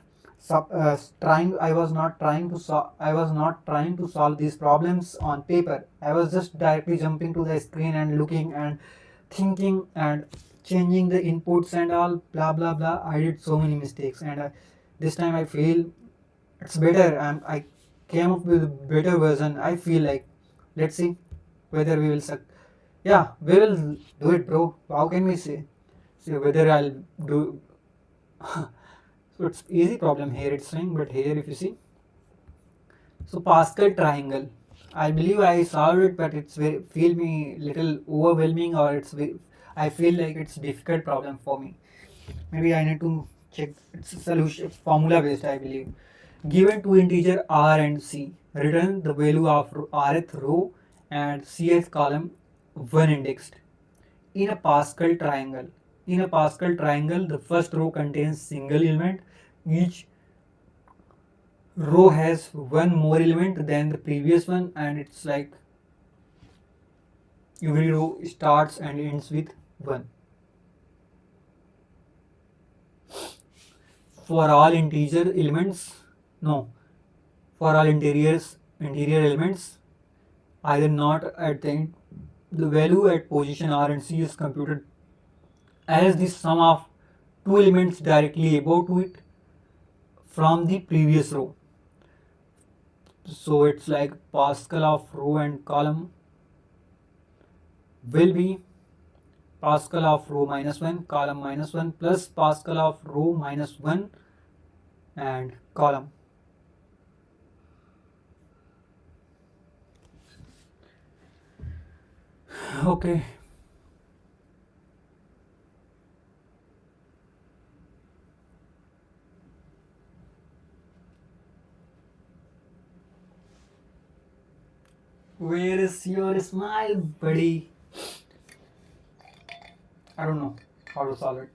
Speaker 1: trying, I was not trying to solve these problems on paper. I was just directly jumping to the screen and looking and thinking and changing the inputs and all blah blah blah. I did so many mistakes, and this time I feel it's better. I came up with a better version. I feel like, let's see whether we will suck. Yeah, we will do it, bro. How can we say? See whether I'll do. So it's easy problem here. It's saying, but here if you see, so Pascal triangle. I believe I solved it, but it's very feel me little overwhelming, or I feel like it's difficult problem for me. Maybe I need to check. It's a solution formula based, I believe. Given two integer r and c, return the value of rth row and cth column when indexed. In a Pascal triangle, the first row contains single element. Each row has one more element than the previous one, and it's like every row starts and ends with 1. For all integer elements, no, for all interior elements, either not at the end, the value at position r and c is computed as the sum of two elements directly above to it from the previous row. So it's like Pascal of row and column will be Pascal of row minus 1, column minus 1 plus Pascal of row minus 1 and column. Okay. Where is your smile, buddy? I don't know how to solve it.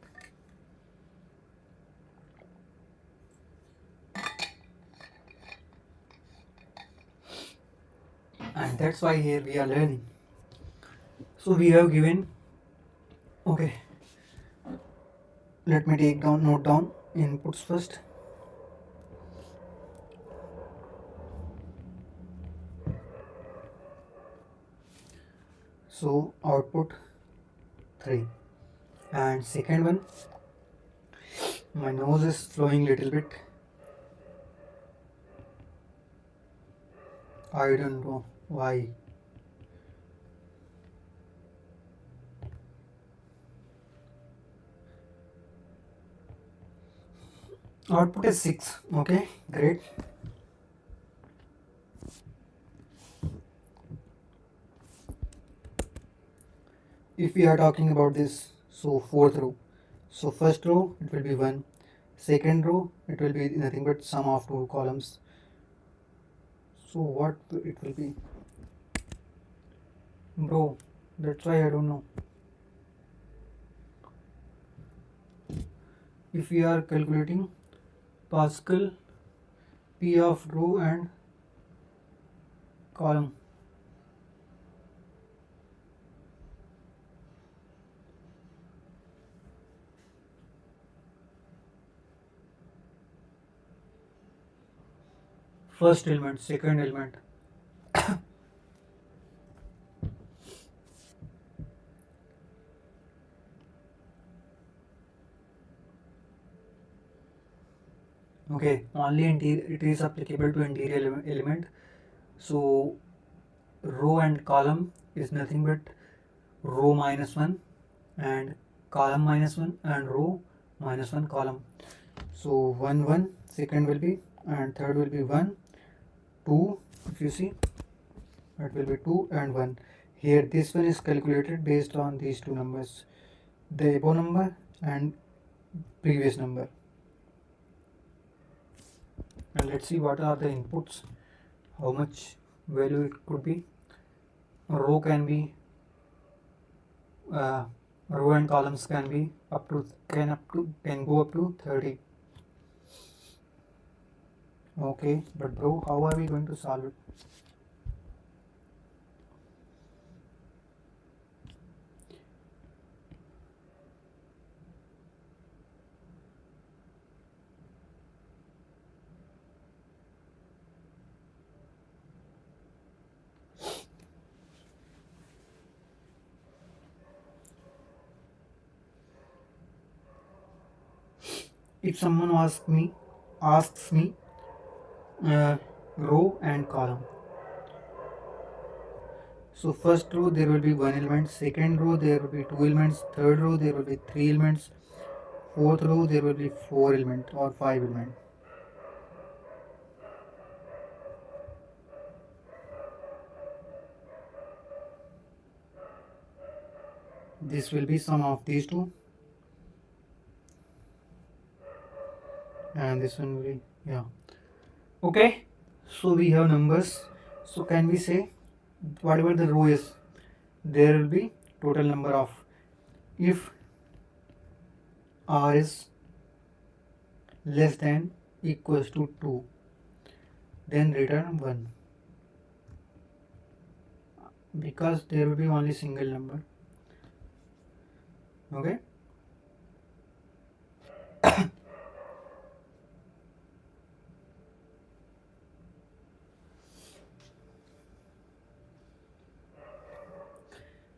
Speaker 1: And that's why here we are learning. So we have given, okay, let me note down inputs first. So output 3, and second one, my nose is flowing little bit. I don't know why. Output is 6. Okay, great. If we are talking about this, so fourth row. So first row it will be 1. Second row it will be nothing but sum of two columns. So what it will be? Bro, that's why I don't know. If we are calculating Pascal P of row and column, first element, second element. Okay, only it is applicable to interior element. So row and column is nothing but row minus 1 and column minus 1 and row minus 1 column. So 1 1 second will be, and third will be 1 2. If you see, it will be 2 and 1. Here this one is calculated based on these two numbers, the above number and previous number. And let's see what are the inputs, how much value it could be. Row can be row and columns can be can go up to 30. Okay, but bro, how are we going to solve it? If someone asks me row and column. So first row there will be one element, second row there will be two elements, third row there will be three elements, fourth row there will be four elements or five elements. This will be sum of these two, and this one will be, yeah. Okay, so we have numbers. So can we say whatever the row is, there will be total number of, if r is less than equals to 2, then return 1, because there will be only single number. Okay,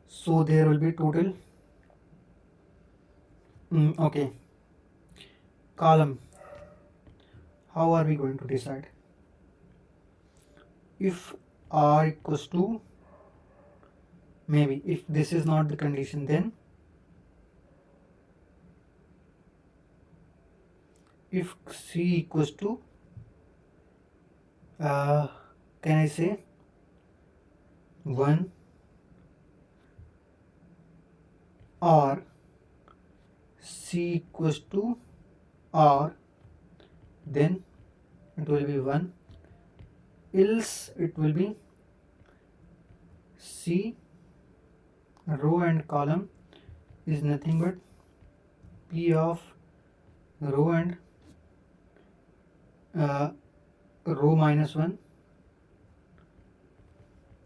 Speaker 1: so there will be total. Okay, column, how are we going to decide? If r equals to, maybe if this is not the condition, then if c equals to can I say 1 or c equals to r, then it will be 1, else it will be c row and column is nothing but p of row and row minus 1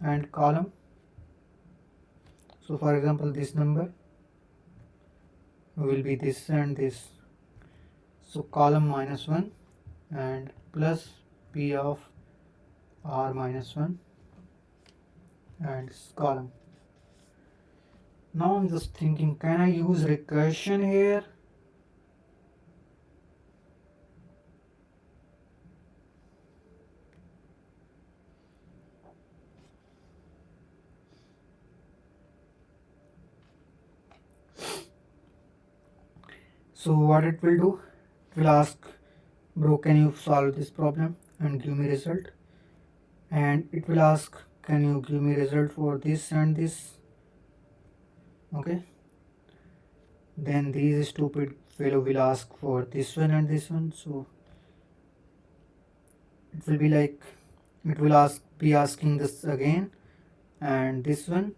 Speaker 1: and column. So for example, this number will be this and this, so column minus 1 and plus p of r minus 1 and column. Now I'm just thinking, can I use recursion here? So what it will do, it will ask, bro, can you solve this problem and give me result, and it will ask, can you give me result for this and this. Okay, then these stupid fellow will ask for this one and this one, so it will be like it will be asking this again, and this one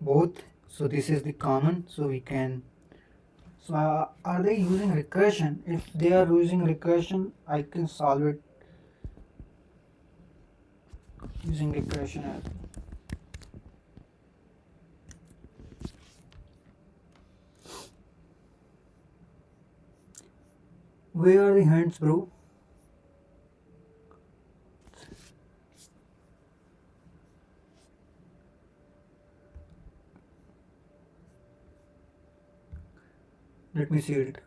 Speaker 1: both. So this is the common, so we can. So are they using recursion? If they are using recursion, I can solve it using recursion as well. Where are the hands, bro? Let me see it.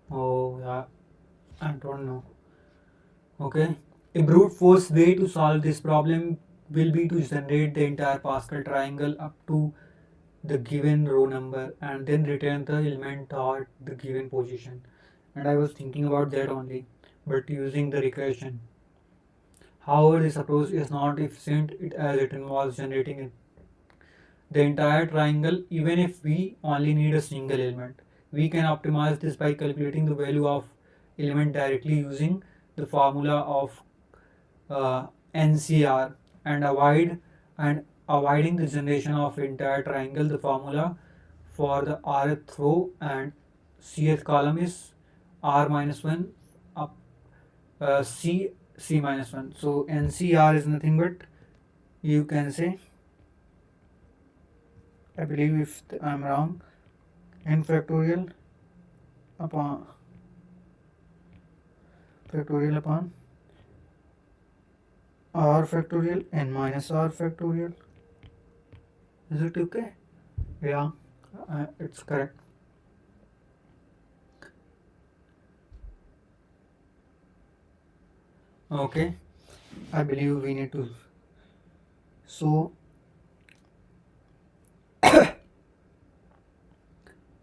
Speaker 1: Oh, yeah, I don't know. Okay. A brute force way to solve this problem will be to generate the entire Pascal triangle up to the given row number and then return the element at the given position. And I was thinking about that only, but using the recursion. However, this approach is not efficient as it involves generating the entire triangle even if we only need a single element. We can optimize this by calculating the value of element directly using the formula of NCR and avoiding the generation of entire triangle. The formula for the rth row and cth column is r minus 1 up c minus 1. So NCR is nothing but, you can say, I believe if I'm wrong, n factorial upon r factorial n minus r factorial. Is it okay? Yeah, it's correct. Okay, I believe we need to. So,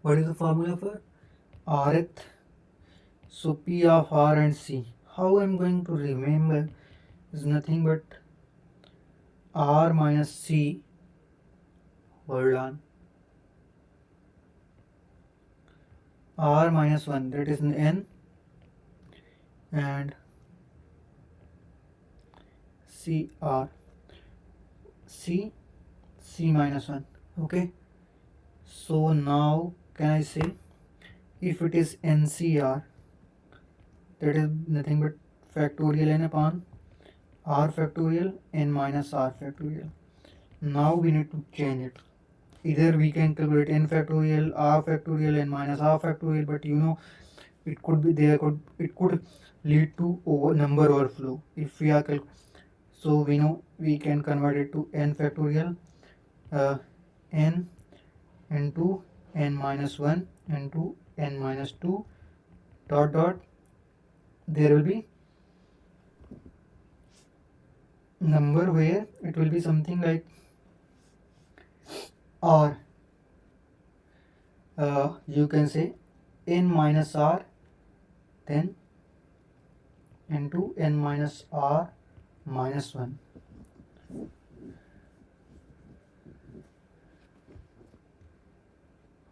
Speaker 1: what is the formula for rth? So P of R and C. How I'm going to remember is nothing but R minus C. Hold on. R minus 1, that is N, and C R. C minus 1. Okay. So now can I say if it is NCR, that is nothing but factorial n upon r factorial n minus r factorial. Now we need to change it. Either we can calculate n factorial, r factorial, n minus r factorial, but you know it could be it could lead to number overflow if we are so we know we can convert it to n factorial, n into n minus 1 into n minus 2 dot dot, there will be number where it will be something like r, you can say n minus r then into n minus r minus 1.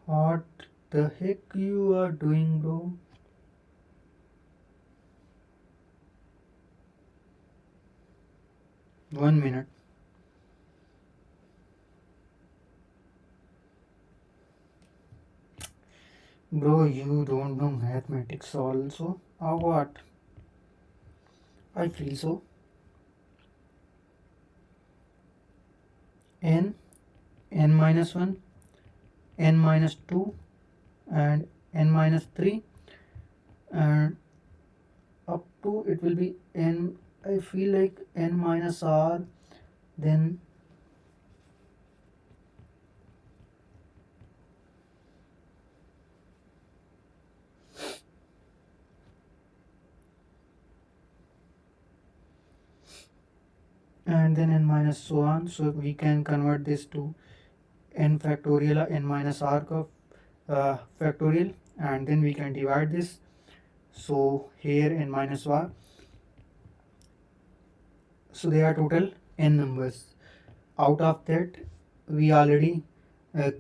Speaker 1: What the heck you are doing, bro? One minute. Bro, you don't know mathematics also, or what? I feel so. N minus 1, n minus 2 and n minus 3, and up to it will be n, I feel like n minus r, then and then n minus so on. So we can convert this to n factorial n minus r factorial, and then we can divide this. So here n minus r, so they are total n numbers. Out of that we already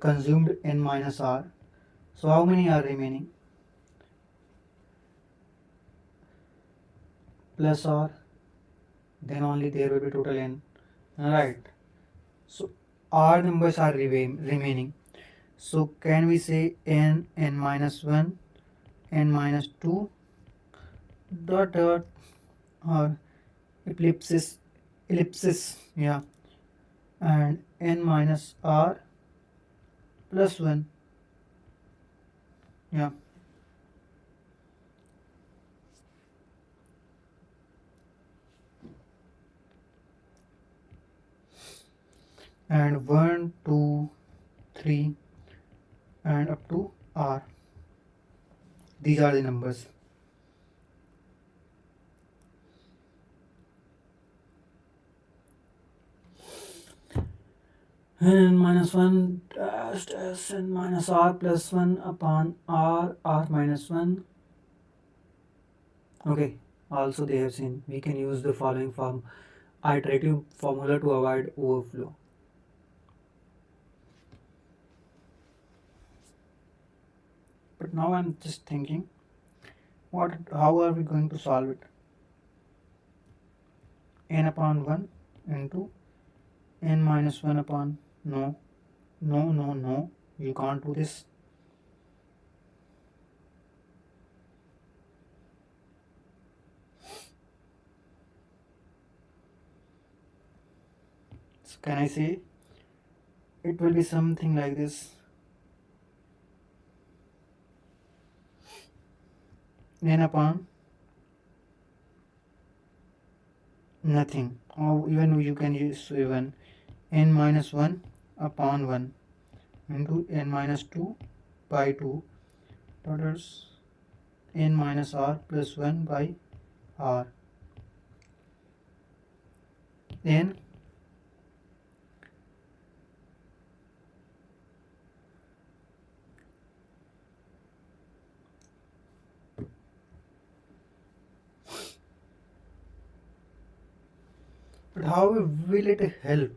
Speaker 1: consumed n minus r, so how many are remaining? Plus r, then only there will be total n, right? So r numbers are remaining. So can we say n, n minus 1, n minus 2, dot dot, or ellipsis, yeah, and n minus r plus 1, yeah. And 1, 2, 3, and up to r. These are the numbers. N minus 1 dash dash n minus r plus 1 upon r minus 1. Okay, also they have seen we can use the following form iterative formula to avoid overflow. But now I'm just thinking, how are we going to solve it? N upon 1 into n minus 1 upon, no, you can't do this. So can I say it will be something like this? N upon nothing, or even you can use even n minus 1 upon 1 into n minus 2 by 2, totals n minus r plus 1 by r. Then but how will it help?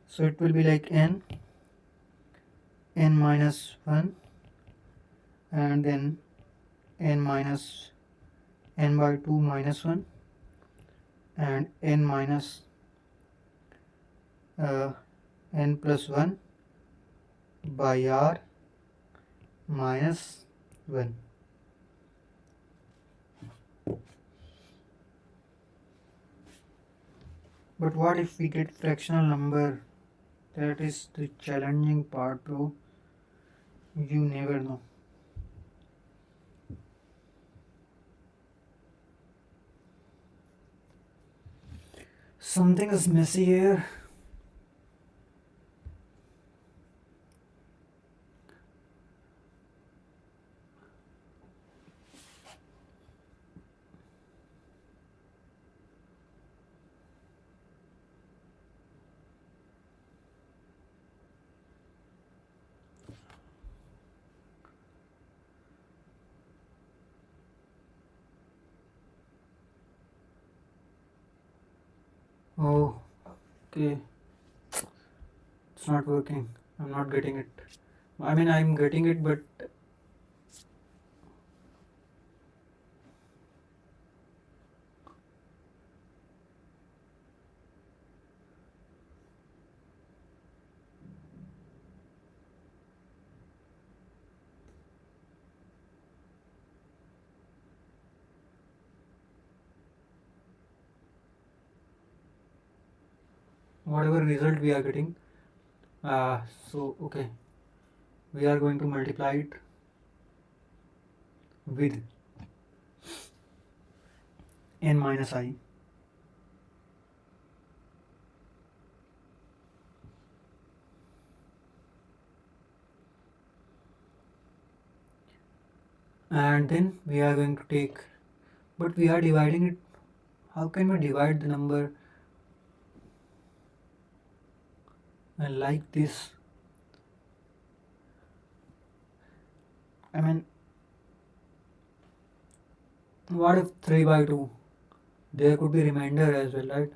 Speaker 1: So it will be like n minus 1, and then n minus n by 2 minus 1, and n minus n plus 1 by r minus 1. But what if we get fractional number? That is the challenging part, bro. You never know. Something is messy here. Oh, okay. It's not working. I'm not getting it. I mean, I'm getting it, but whatever result we are getting, so okay, we are going to multiply it with n minus I. And then we are going to take, but we are dividing it. How can we divide the number like this? I mean, what if 3 by 2? There could be remainder as well, right?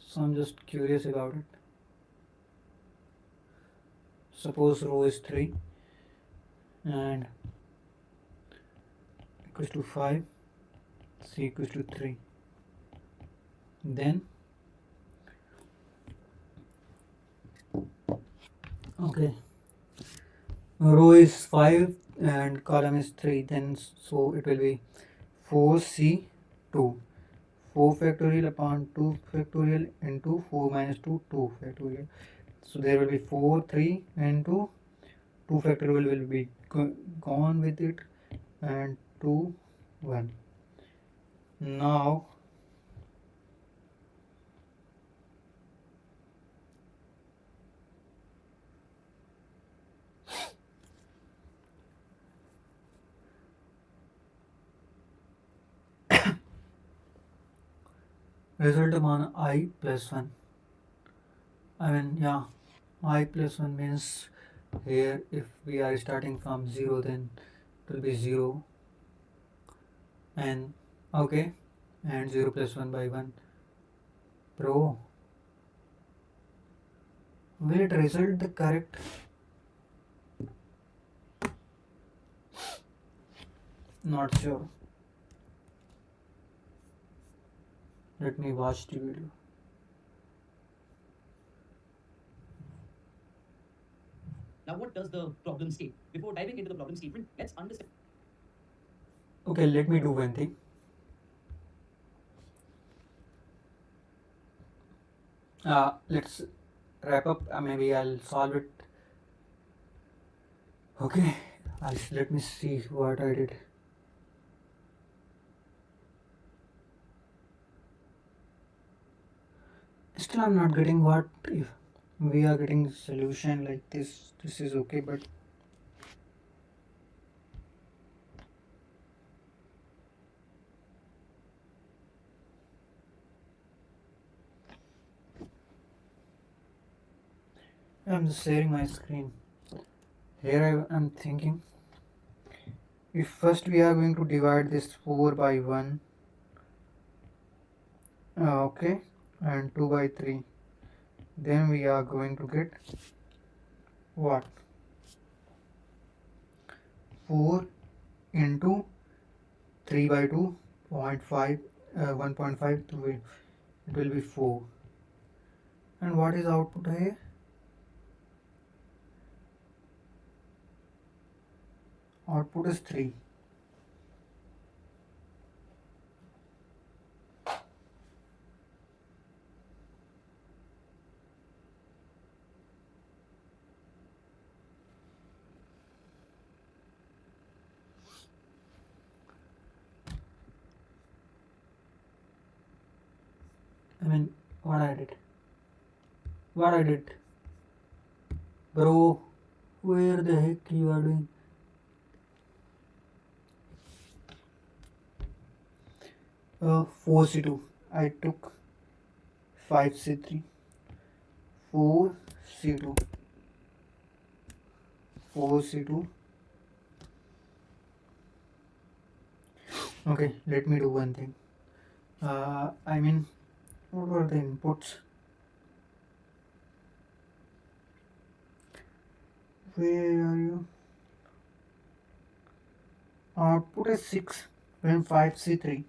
Speaker 1: So I'm just curious about it. Suppose row is 3 and equals to 5, c equals to 3. Then, okay, row is 5 and column is 3, then so it will be 4c2. 4 factorial upon 2 factorial into 4 minus 2, 2 factorial. So there will be 4, 3 into 2 factorial will be gone with it, and 2, 1. Now result upon I plus 1. I mean, yeah, I plus 1 means here if we are starting from 0, then it will be 0, and okay, and 0 plus 1 by 1. Bro, will it result the correct? Not sure. Let me watch the video.
Speaker 2: Now, what does the problem state? Before diving into the problem statement, let's understand.
Speaker 1: Okay, let me do one thing. Let's wrap up. Maybe I'll solve it. Okay, let me see what I did. Still, I'm not getting what if we are getting solution like this. This is okay, but I'm just sharing my screen. Here I am thinking, if first we are going to divide this 4 by 1, okay, and 2 by 3, then we are going to get what? 4 into 3 by 2, 0.5, 1.5, it will be 4. And what is output here? Output is 3. I mean, what I did? What I did? Bro, where the heck you are doing? 4c2. I took 5c3. 4c2. 4c2. Okay, let me do one thing. I mean, what were the inputs? Where are you? Output is 6 when 5c3.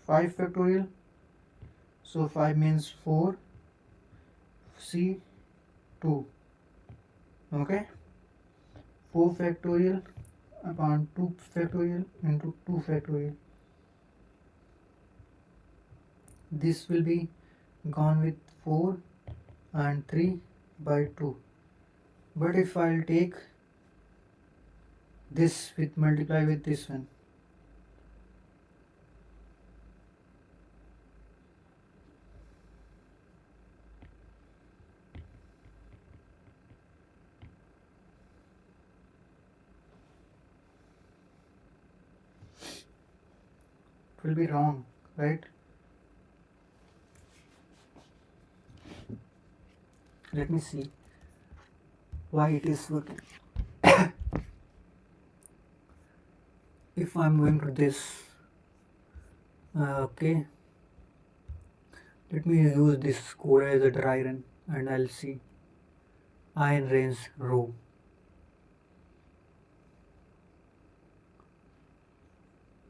Speaker 1: 5 factorial. So 5 means 4 c2. Okay. 4 factorial upon 2 factorial into 2 factorial. This will be gone with 4 and 3 by 2. But if I'll take this with multiply with this one, it will be wrong, right? Let me see. why it is working. If I'm going to this, okay, let me use this code as a dry run and I'll see in range row.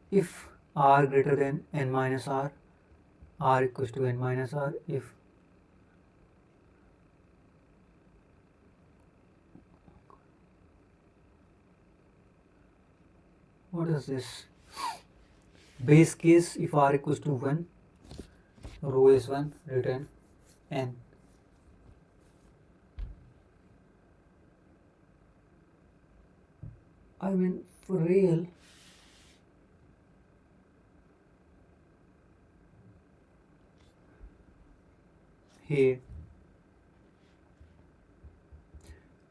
Speaker 1: If r greater than n minus r equals to n minus r. If what is this? Base case, if r equals to 1, row is 1, return n. I mean, for real. Here,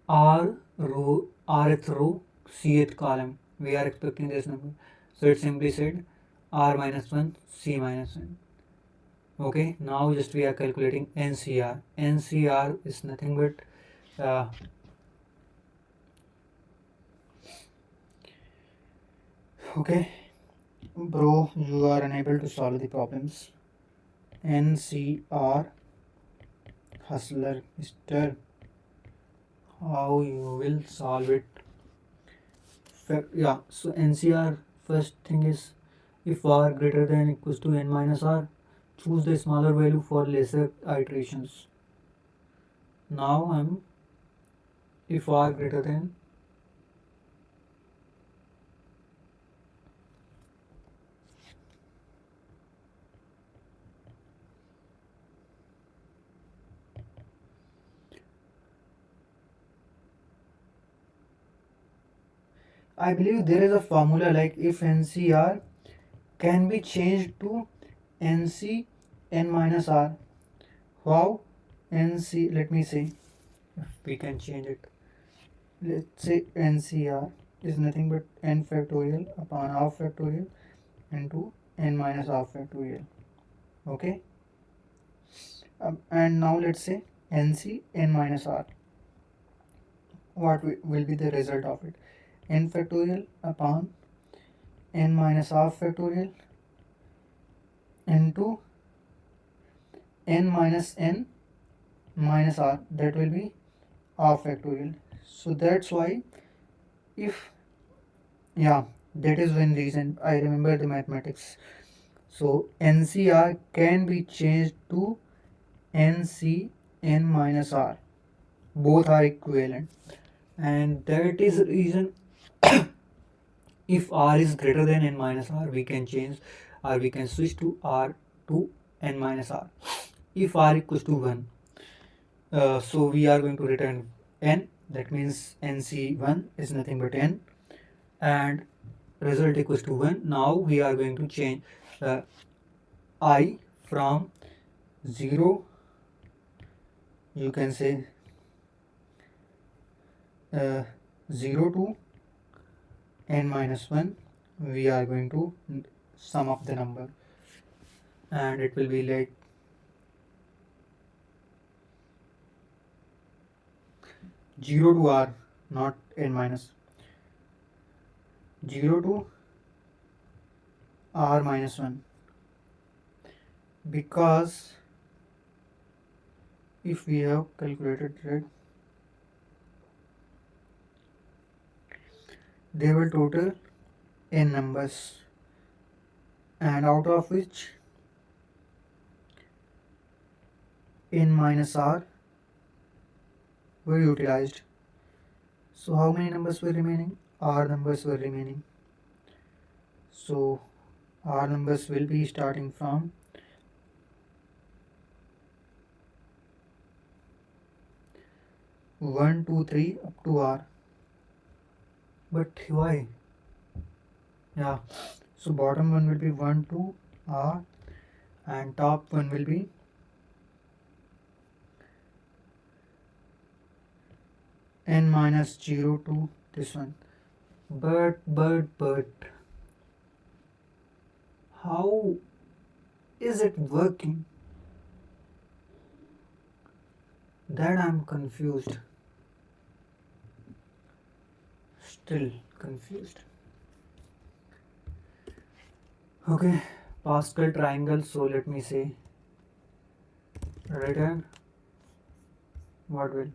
Speaker 1: r row, rth row, cth column. We are expecting this number. So it simply said r minus 1, c minus 1. Okay, now just we are calculating NCR. NCR is nothing but okay, bro, you are unable to solve the problems. NCR, hustler, mister, how you will solve it? Yeah, so NCR, first thing is, if r greater than equals to n minus r, choose the smaller value for lesser iterations. Now I'm, if r greater than, I believe there is a formula like if NCR can be changed to NC n minus r. How? NC, let me see if we can change it. Let's say NCR is nothing but n factorial upon half factorial into n minus half factorial. Okay, and now let's say NC n minus r. What will be the result of it? N factorial upon n minus half factorial into n minus n minus r, that will be half factorial. So that's why, if, yeah, that is one reason I remember the mathematics. So NCR can be changed to NC n minus r. Both are equivalent, and that is the reason if r is greater than n minus r, we can change or we can switch to r to n minus r. If r equals to 1, so we are going to return n, that means nc1 is nothing but n, and result equals to 1. Now we are going to change I from 0, you can say 0 to n minus 1. We are going to sum up the number, and it will be like 0 to r, not n minus, 0 to r minus 1, because if we have calculated it, they will total n numbers, and out of which n minus r were utilized. So how many numbers were remaining? R numbers were remaining. So R numbers will be starting from 1, 2, 3 up to R. But why? Yeah, so bottom one will be 1 to R and top one will be n minus 0 to this one. But how is it working? That I'm confused. still confused. Okay, Pascal triangle. So let me say return what will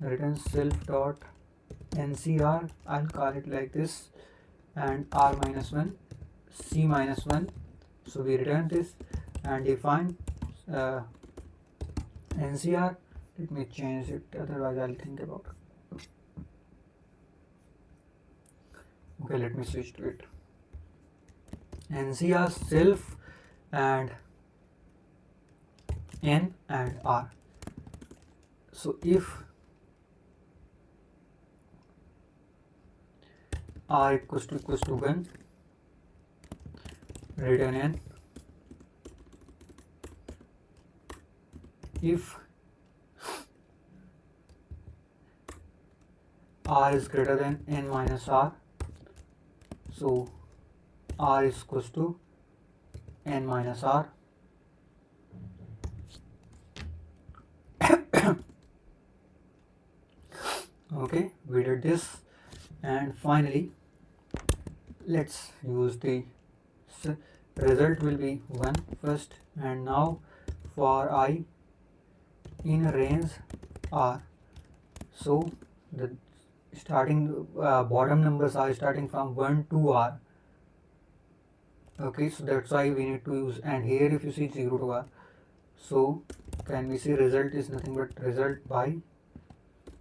Speaker 1: return self dot ncr. I'll call it like this, and r minus 1 c minus 1. So we return this and define ncr. Let me change it, otherwise I'll think about it. Okay, let me switch to it. ncr self and n and r. So if r equals to 1, return n. If r is greater than n minus r, so r is equals to n minus r. Okay, we did this, and finally let's use the result will be 1 first, and now for I in range r. So the starting bottom numbers are starting from 1 to r. Okay, so that's why we need to use, and here if you see 0 to r, so can we say result is nothing but result by,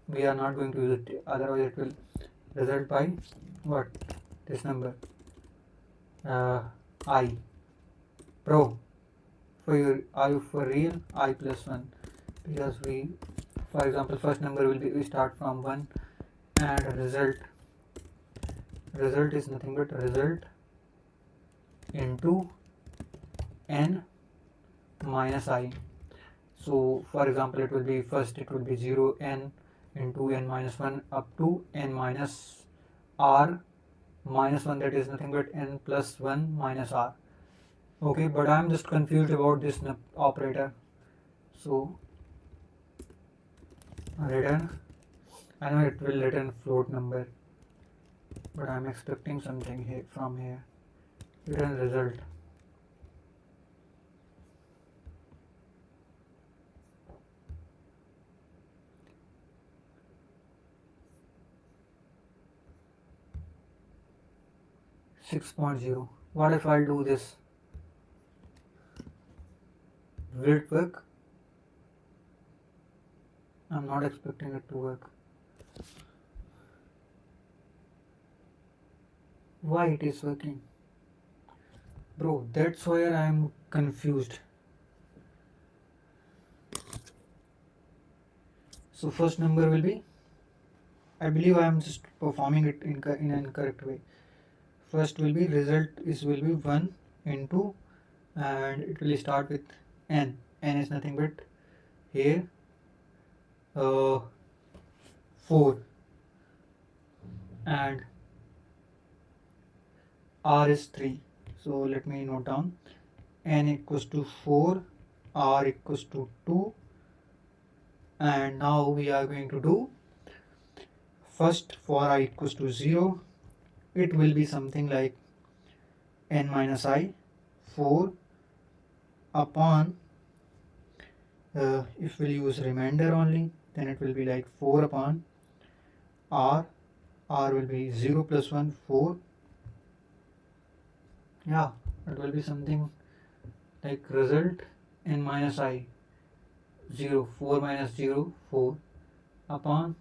Speaker 1: we are not going to use it, otherwise it will result by what, this number I pro, for your, are you for real, I plus 1, because we, for example, first number will be, we start from 1, and result is nothing but result into n minus I. So for example, it will be first, it will be 0 n into n minus 1 up to n minus r minus 1, that is nothing but n plus 1 minus r. Okay, but I am just confused about this operator. So return, I know it will return float number, but I am expecting something here from here. Return result. .0. What if I'll do this? Will it work? I'm not expecting it to work. Why it is working? Bro, that's where I'm confused. So first number will be, I believe I am just performing it in an incorrect way. First will be result will be 1 into, and it will start with n. N is nothing but here 4, and r is 3. So let me note down, n equals to 4, r equals to 2, and now we are going to do first for I equals to 0, it will be something like n minus I 4 upon, if we'll use remainder only, then it will be like 4 upon r will be 0 plus 1, 4. Yeah, it will be something like result n minus I 0, 4 minus 0, 4 upon,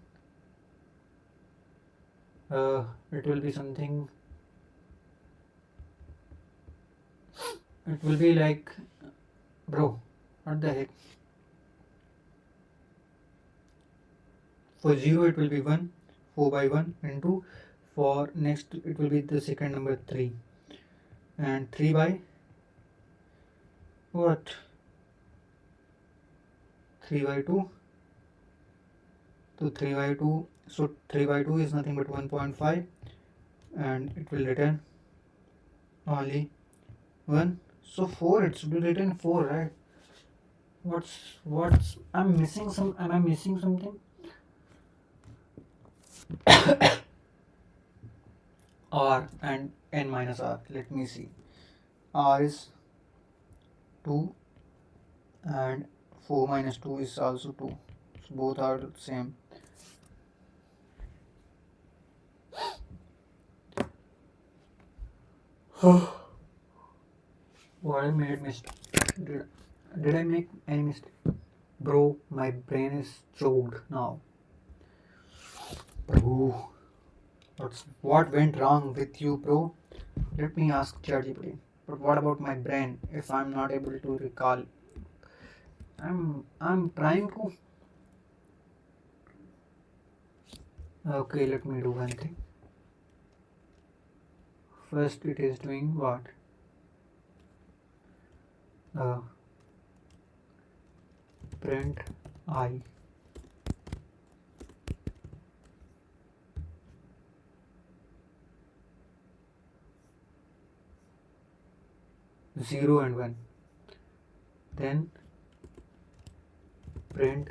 Speaker 1: it will be something, it will be like, bro, what the heck, for 0 it will be 1, 4 by 1 into, for next it will be the second number 3, and 3 by what, 3 by 2, so 3 by 2, so 3 by 2 is nothing but 1.5, and it will return only 1. So 4, it should be written 4, right? What's I'm missing some, am I missing something? r and n minus r. Let me see. R is 2 and 4 minus 2 is also 2. So both are the same. What I made mistake? Did I make any mistake? Bro, my brain is choked now. Bro, what went wrong with you, bro? Let me ask ChatGPT. But what about my brain if I'm not able to recall? I'm trying to. Okay, let me do one thing. First, it is doing what? Uh, print I. Zero and one. Then print.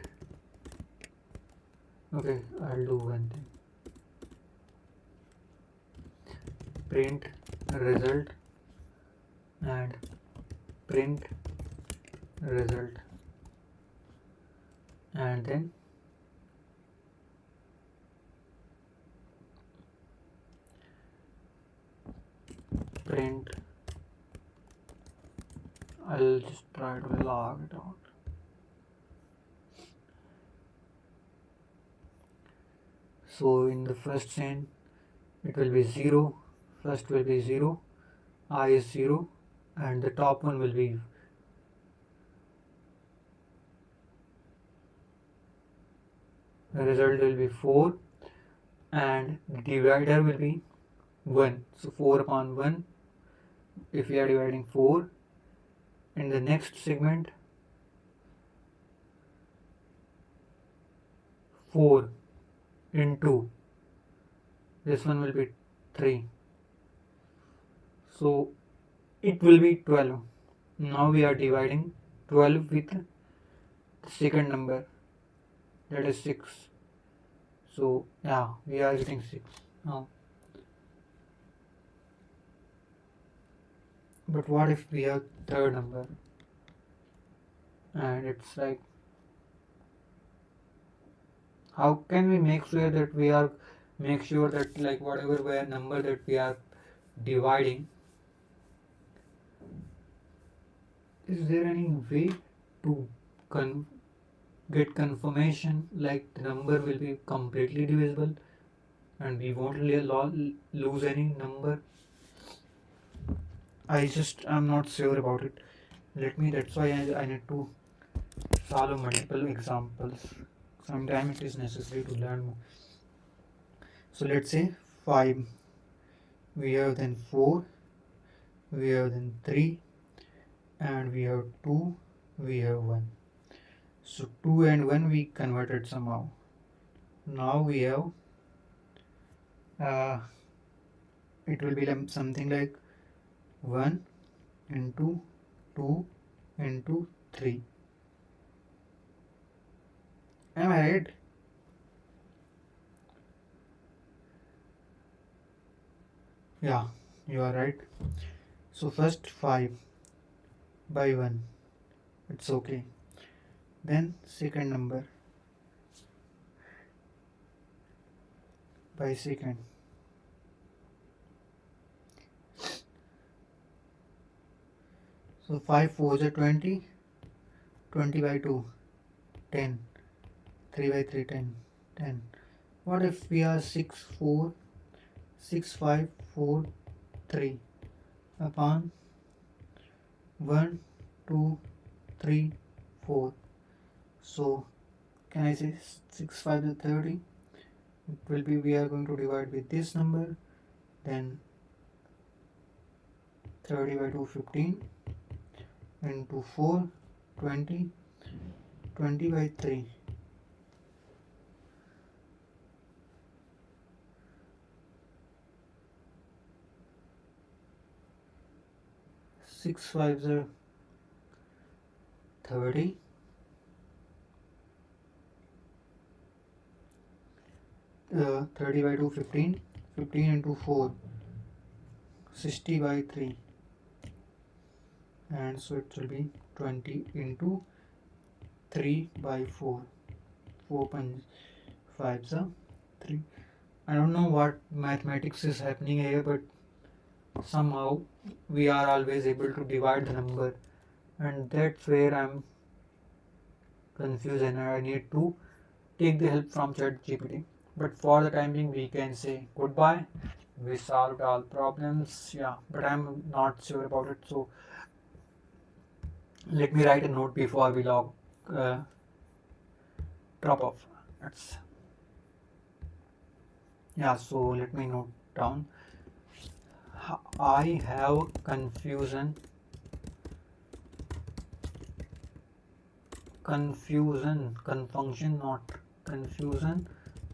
Speaker 1: Okay, I'll do one thing. Print result and print result, and then print. I'll just try to log it out. So in the first chain it will be 0, first will be 0, I is 0, and the top one will be the result will be 4, and the divider will be 1. So 4 upon 1, if we are dividing 4, in the next segment 4 into this one will be 3, so it will be 12. Now we are dividing 12 with the second number, that is 6. So yeah, we are getting 6 now. But what if we have third number and it's like, how can we make sure that like whatever number that we are dividing, is there any way to get confirmation like the number will be completely divisible and we won't lose any number? I'm not sure about it. That's why I need to solve multiple examples. Sometimes it is necessary to learn more. So let's say 5, we have then 4, we have then 3, and we have 2, we have 1. So 2 and 1 we converted somehow. Now we have it will be something like 1 into 2 into 3. Am I right? Yeah, you are right. So first 5 by 1, it's okay. Then second number by second. So 5 4s are 20, 20 by 2, 10, 3 by 3, 10, 10. What if we are 6 4, 6 5 4 3 upon 1 2 3 4? So can I say 6 5 is 30? It will be, we are going to divide with this number, then 30 by 2 15 into 4 20, 20 by 3. 6 5s are 30, 30 by 2 15, 15 into 4 60 by 3, and so it will be 20 into 3 by 4, 4.5 so 3. I don't know what mathematics is happening here, but somehow we are always able to divide the number, and that's where I'm confused and I need to take the help from ChatGPT. But for the time being, we can say goodbye. We solved all problems, yeah, but I'm not sure about it. So let me write a note before we uh, drop off. That's yeah. So let me note down. I have confusion confusion not confusion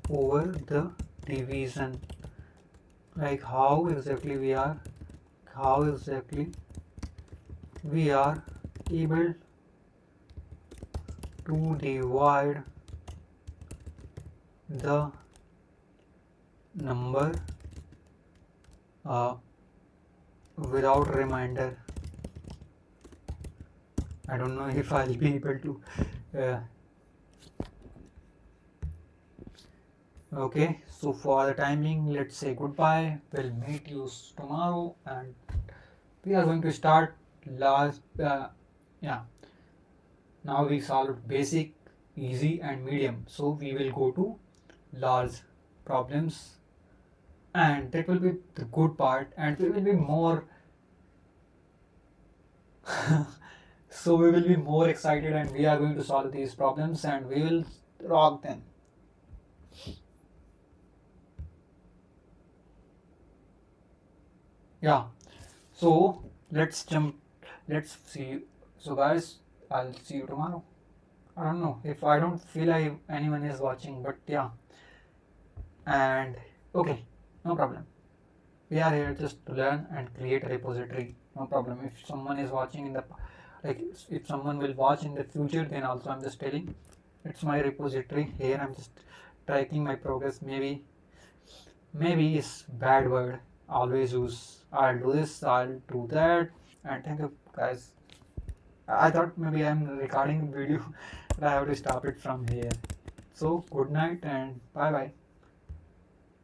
Speaker 1: over the division, like how exactly we are able to divide the number without reminder. I don't know if I'll be able to okay, so for the timing, let's say goodbye. We'll meet you tomorrow, and we are going to start last yeah. Now we solved basic, easy and medium, so we will go to large problems, and that will be the good part, and we will be more so we will be more excited, and we are going to solve these problems and we will rock them. Yeah, so let's see. So guys, I'll see you tomorrow. I don't know if I don't feel like anyone is watching, but yeah. And okay, no problem. We are here just to learn and create a repository. No problem. If someone is watching in the like, if someone will watch in the future, then also I'm just telling, it's my repository. Here I'm just tracking my progress. Maybe is bad word. Always use I'll do this, I'll do that, and thank you guys. I thought maybe I'm recording video, but I have to stop it from here. So good night and bye bye.